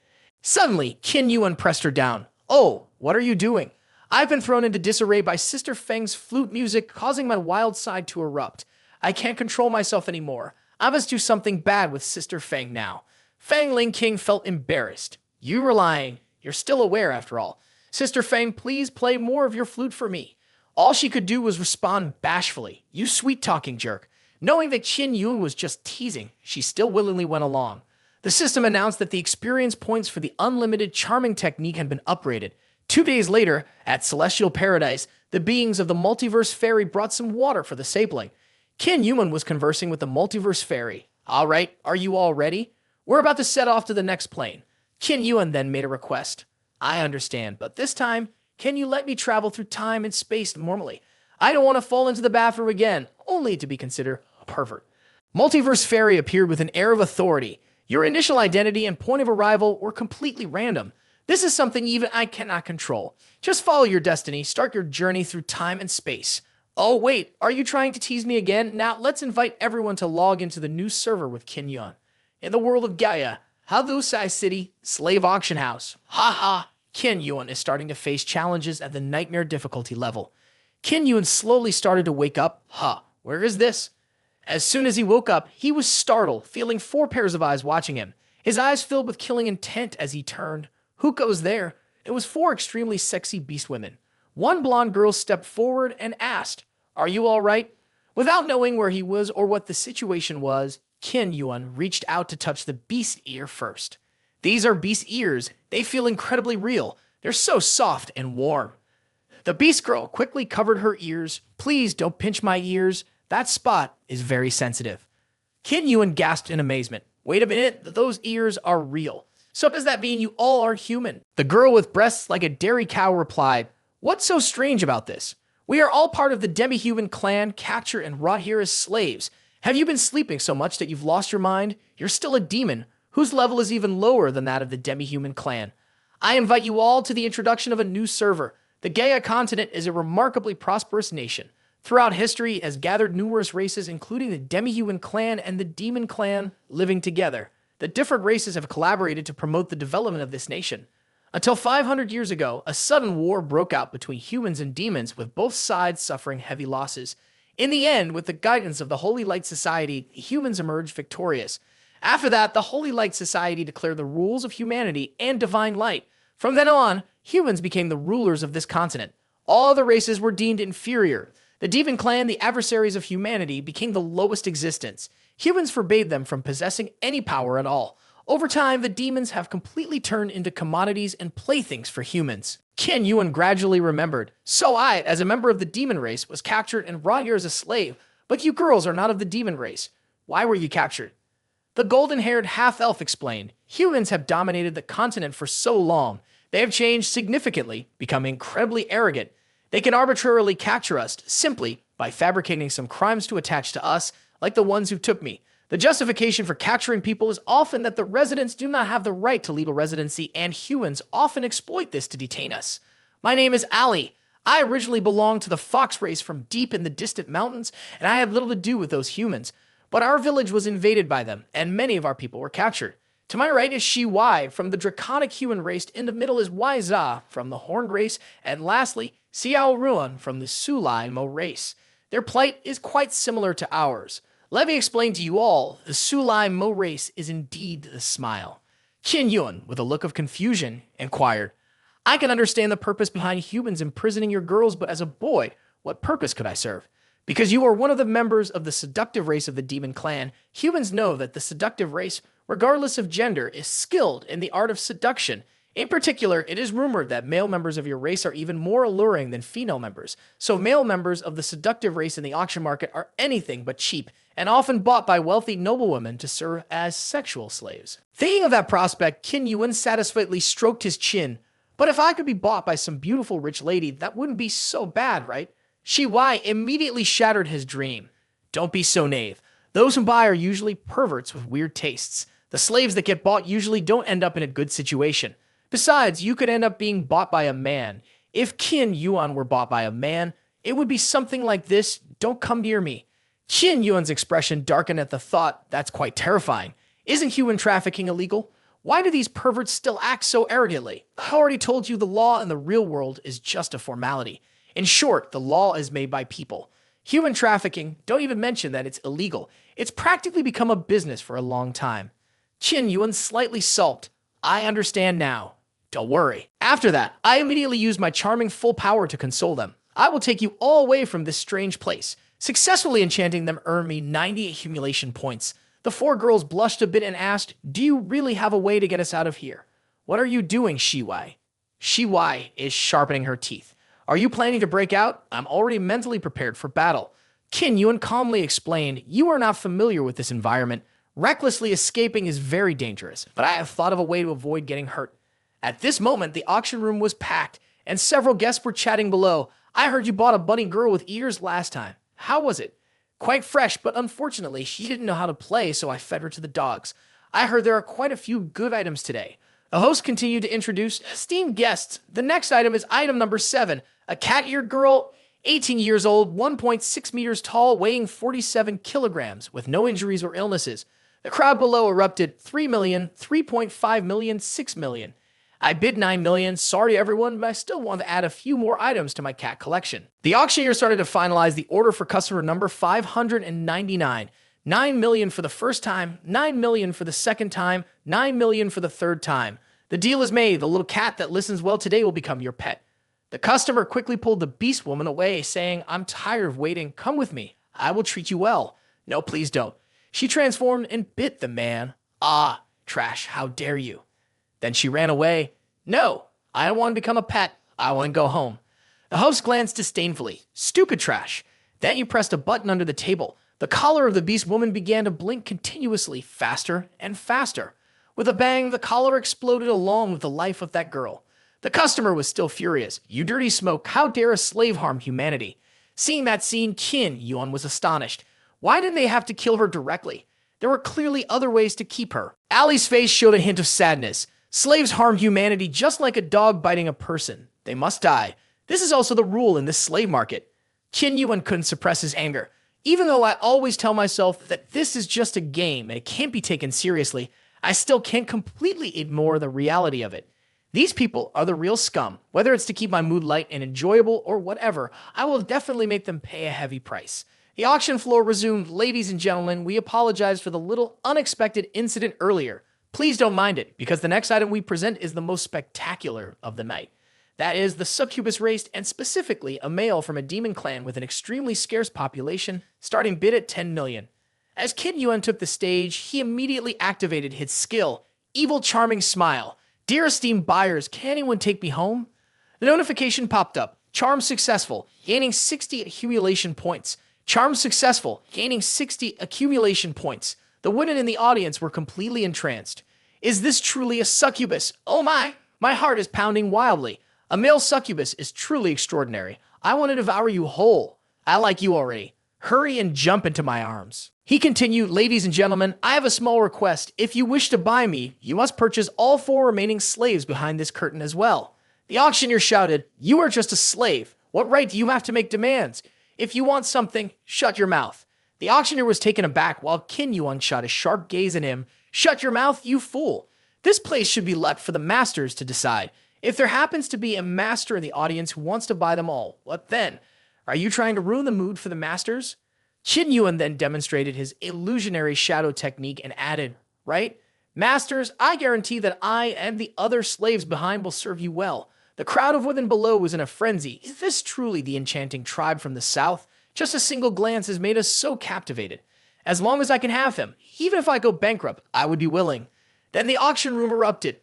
Suddenly, Qin Yuan pressed her down. Oh, what are you doing? I've been thrown into disarray by Sister Feng's flute music, causing my wild side to erupt. I can't control myself anymore. I must do something bad with Sister Feng now. Fang Ling King felt embarrassed. You were lying. You're still aware, after all. Sister Feng, please play more of your flute for me. All she could do was respond bashfully. You sweet-talking jerk. Knowing that Qin Yuan was just teasing, she still willingly went along. The system announced that the experience points for the unlimited charming technique had been upgraded. 2 days later, at Celestial Paradise, the beings of the Multiverse Fairy brought some water for the sapling. Qin Yuan was conversing with the Multiverse Fairy. All right, are you all ready? We're about to set off to the next plane. Qin Yuan then made a request. I understand, but this time, can you let me travel through time and space normally? I don't want to fall into the bathroom again, only to be considered a pervert. Multiverse Fairy appeared with an air of authority. Your initial identity and point of arrival were completely random. This is something even I cannot control. Just follow your destiny, start your journey through time and space. Oh wait, are you trying to tease me again? Now let's invite everyone to log into the new server with Qin Yuan. In the world of Gaia, Hadusai City, Slave Auction House. Haha, Qin Yuan is starting to face challenges at the nightmare difficulty level. Qin Yuan slowly started to wake up. Where is this? As soon as he woke up, he was startled, feeling 4 pairs of eyes watching him. His eyes filled with killing intent as he turned. Who goes there? It was 4 extremely sexy beast women. One blonde girl stepped forward and asked, Are you all right? Without knowing where he was or what the situation was, Qin Yuan reached out to touch the beast ear first. These are beast ears. They feel incredibly real. They're so soft and warm. The beast girl quickly covered her ears. Please don't pinch my ears. That spot is very sensitive. Qin Yuan gasped in amazement. Wait a minute, those ears are real. So does that mean you all are human? The girl with breasts like a dairy cow replied, What's so strange about this? We are all part of the demi-human clan, captured and brought here as slaves. Have you been sleeping so much that you've lost your mind? You're still a demon, whose level is even lower than that of the demi-human clan. I invite you all to the introduction of a new server. The Gaia continent is a remarkably prosperous nation. Throughout history, it has gathered numerous races, including the demi-human clan and the demon clan, living together. The different races have collaborated to promote the development of this nation. Until 500 years ago, a sudden war broke out between humans and demons, with both sides suffering heavy losses. In the end, with the guidance of the Holy Light Society, humans emerged victorious. After that, the Holy Light Society declared the rules of humanity and divine light. From then on, humans became the rulers of this continent. All other races were deemed inferior. The demon clan, the adversaries of humanity, became the lowest existence. Humans forbade them from possessing any power at all. Over time, the demons have completely turned into commodities and playthings for humans. Qin Yuan gradually remembered. So I, as a member of the demon race, was captured and brought here as a slave. But you girls are not of the demon race. Why were you captured? The golden-haired half-elf explained. Humans have dominated the continent for so long. They have changed significantly, become incredibly arrogant. They can arbitrarily capture us simply by fabricating some crimes to attach to us, like the ones who took me. The justification for capturing people is often that the residents do not have the right to legal residency, and humans often exploit this to detain us. My name is Ali. I originally belonged to the fox race from deep in the distant mountains, and I had little to do with those humans. But our village was invaded by them, and many of our people were captured. To my right is Shi Wai from the draconic human race. In the middle is Wai Za from the horned race, and lastly, Xiao Ruan from the Sulai Mo race. Their plight is quite similar to ours. Let me explain to you all, the Sulai Mo race is indeed the smile. Qin Yuan, with a look of confusion, inquired, I can understand the purpose behind humans imprisoning your girls, but as a boy, What purpose could I serve? Because you are one of the members of the seductive race of the demon clan, humans know that the seductive race, regardless of gender, is skilled in the art of seduction. In particular, it is rumored that male members of your race are even more alluring than female members, so male members of the seductive race in the auction market are anything but cheap, and often bought by wealthy noblewomen to serve as sexual slaves. Thinking of that prospect, Qin Yuan satisfiedly stroked his chin. But if I could be bought by some beautiful rich lady, that wouldn't be so bad, right? Shi Wai immediately shattered his dream. Don't be so naive. Those who buy are usually perverts with weird tastes. The slaves that get bought usually don't end up in a good situation. Besides, you could end up being bought by a man. If Qin Yuan were bought by a man, it would be something like this: don't come near me. Qin Yuan's expression darkened at the thought. That's quite terrifying. Isn't human trafficking illegal? Why do these perverts still act so arrogantly? I already told you the law in the real world is just a formality. In short, the law is made by people. Human trafficking, don't even mention that it's illegal. It's practically become a business for a long time. Qin Yuan slightly sulked. I understand now. Don't worry. After that, I immediately used my charming full power to console them. I will take you all away from this strange place. Successfully enchanting them earned me 90 accumulation points. The four girls blushed a bit and asked, do you really have a way to get us out of here? What are you doing, Shi Wai? Shi Wai is sharpening her teeth. Are you planning to break out? I'm already mentally prepared for battle. Qin Yuan calmly explained, you are not familiar with this environment. Recklessly escaping is very dangerous, but I have thought of a way to avoid getting hurt. At this moment, the auction room was packed, and several guests were chatting below. I heard you bought a bunny girl with ears last time. How was it? Quite fresh, but unfortunately, she didn't know how to play, so I fed her to the dogs. I heard there are quite a few good items today. The host continued to introduce esteemed guests. The next item is item number 7, a cat-eared girl, 18 years old, 1.6 meters tall, weighing 47 kilograms, with no injuries or illnesses. The crowd below erupted 3 million, 3.5 million, 6 million. I bid 9 million. Sorry everyone, but I still want to add a few more items to my cat collection. The auctioneer started to finalize the order for customer number 599. 9 million for the first time, 9 million for the second time, 9 million for the third time. The deal is made. The little cat that listens well today will become your pet. The customer quickly pulled the beast woman away, saying, I'm tired of waiting. Come with me. I will treat you well. No, please don't. She transformed and bit the man. Ah, trash, how dare you? Then she ran away. No, I don't want to become a pet. I want to go home. The host glanced disdainfully. Stupid trash. Then you pressed a button under the table. The collar of the beast woman began to blink continuously, faster and faster. With a bang, the collar exploded along with the life of that girl. The customer was still furious. You dirty smoke, how dare a slave harm humanity? Seeing that scene, Qin Yuan was astonished. Why didn't they have to kill her directly? There were clearly other ways to keep her. Ali's face showed a hint of sadness. Slaves harm humanity just like a dog biting a person. They must die. This is also the rule in this slave market. Qin Yuan couldn't suppress his anger. Even though I always tell myself that this is just a game and it can't be taken seriously, I still can't completely ignore the reality of it. These people are the real scum. Whether it's to keep my mood light and enjoyable or whatever, I will definitely make them pay a heavy price. The auction floor resumed. Ladies and gentlemen, we apologize for the little unexpected incident earlier. Please don't mind it, because the next item we present is the most spectacular of the night. That is the succubus race, and specifically a male from a demon clan with an extremely scarce population, starting bid at 10 million. As Qin Yuan took the stage, he immediately activated his skill, Evil Charming Smile. Dear esteemed buyers, can anyone take me home? The notification popped up. Charm successful, gaining 60 accumulation points. Charm successful, gaining 60 accumulation points. The women in the audience were completely entranced. Is this truly a succubus? Oh my heart is pounding wildly. A male succubus is truly extraordinary. I want to devour you whole. I like you already. Hurry and jump into my arms. He continued, ladies and gentlemen, I have a small request. If you wish to buy me, you must purchase all 4 remaining slaves behind this curtain as well. The auctioneer shouted, you are just a slave. What right do you have to make demands? If you want something, shut your mouth. The auctioneer was taken aback while Qin Yuan shot a sharp gaze at him. Shut your mouth, you fool. This place should be left for the masters to decide. If there happens to be a master in the audience who wants to buy them all, what then? Are you trying to ruin the mood for the masters? Qin Yuan then demonstrated his illusionary shadow technique and added, right? Masters, I guarantee that I and the other slaves behind will serve you well. The crowd of women below was in a frenzy. Is this truly the enchanting tribe from the south? Just a single glance has made us so captivated. As long as I can have him, even if I go bankrupt, I would be willing. Then the auction room erupted.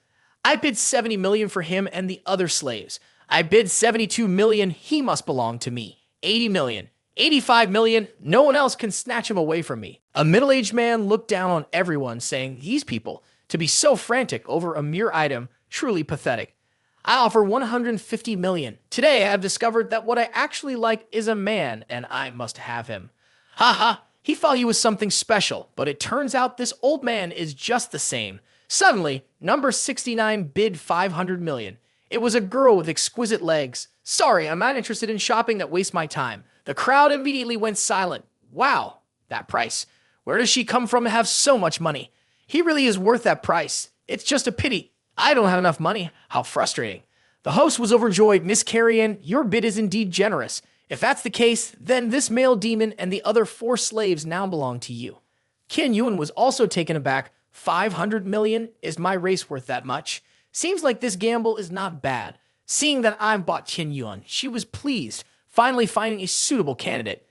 I bid 70 million for him and the other slaves. I bid 72 million, he must belong to me. 80 million, 85 million, no one else can snatch him away from me. A middle-aged man looked down on everyone, saying, these people, to be so frantic over a mere item, truly pathetic. I offer 150 million. Today I have discovered that what I actually like is a man, and I must have him. Ha ha, he thought he was something special, but it turns out this old man is just the same. Suddenly, number 69 bid 500 million. It was a girl with exquisite legs. Sorry, I'm not interested in shopping that wastes my time. The crowd immediately went silent. Wow, that price. Where does she come from to have so much money? He really is worth that price. It's just a pity. I don't have enough money. How frustrating. The host was overjoyed. Miss Carrion, your bid is indeed generous. If that's the case, then this male demon and the other 4 slaves now belong to you. Qin Yuan was also taken aback. 500 million? Is my race worth that much? Seems like this gamble is not bad. Seeing that I've bought Qin Yuan, she was pleased, finally finding a suitable candidate.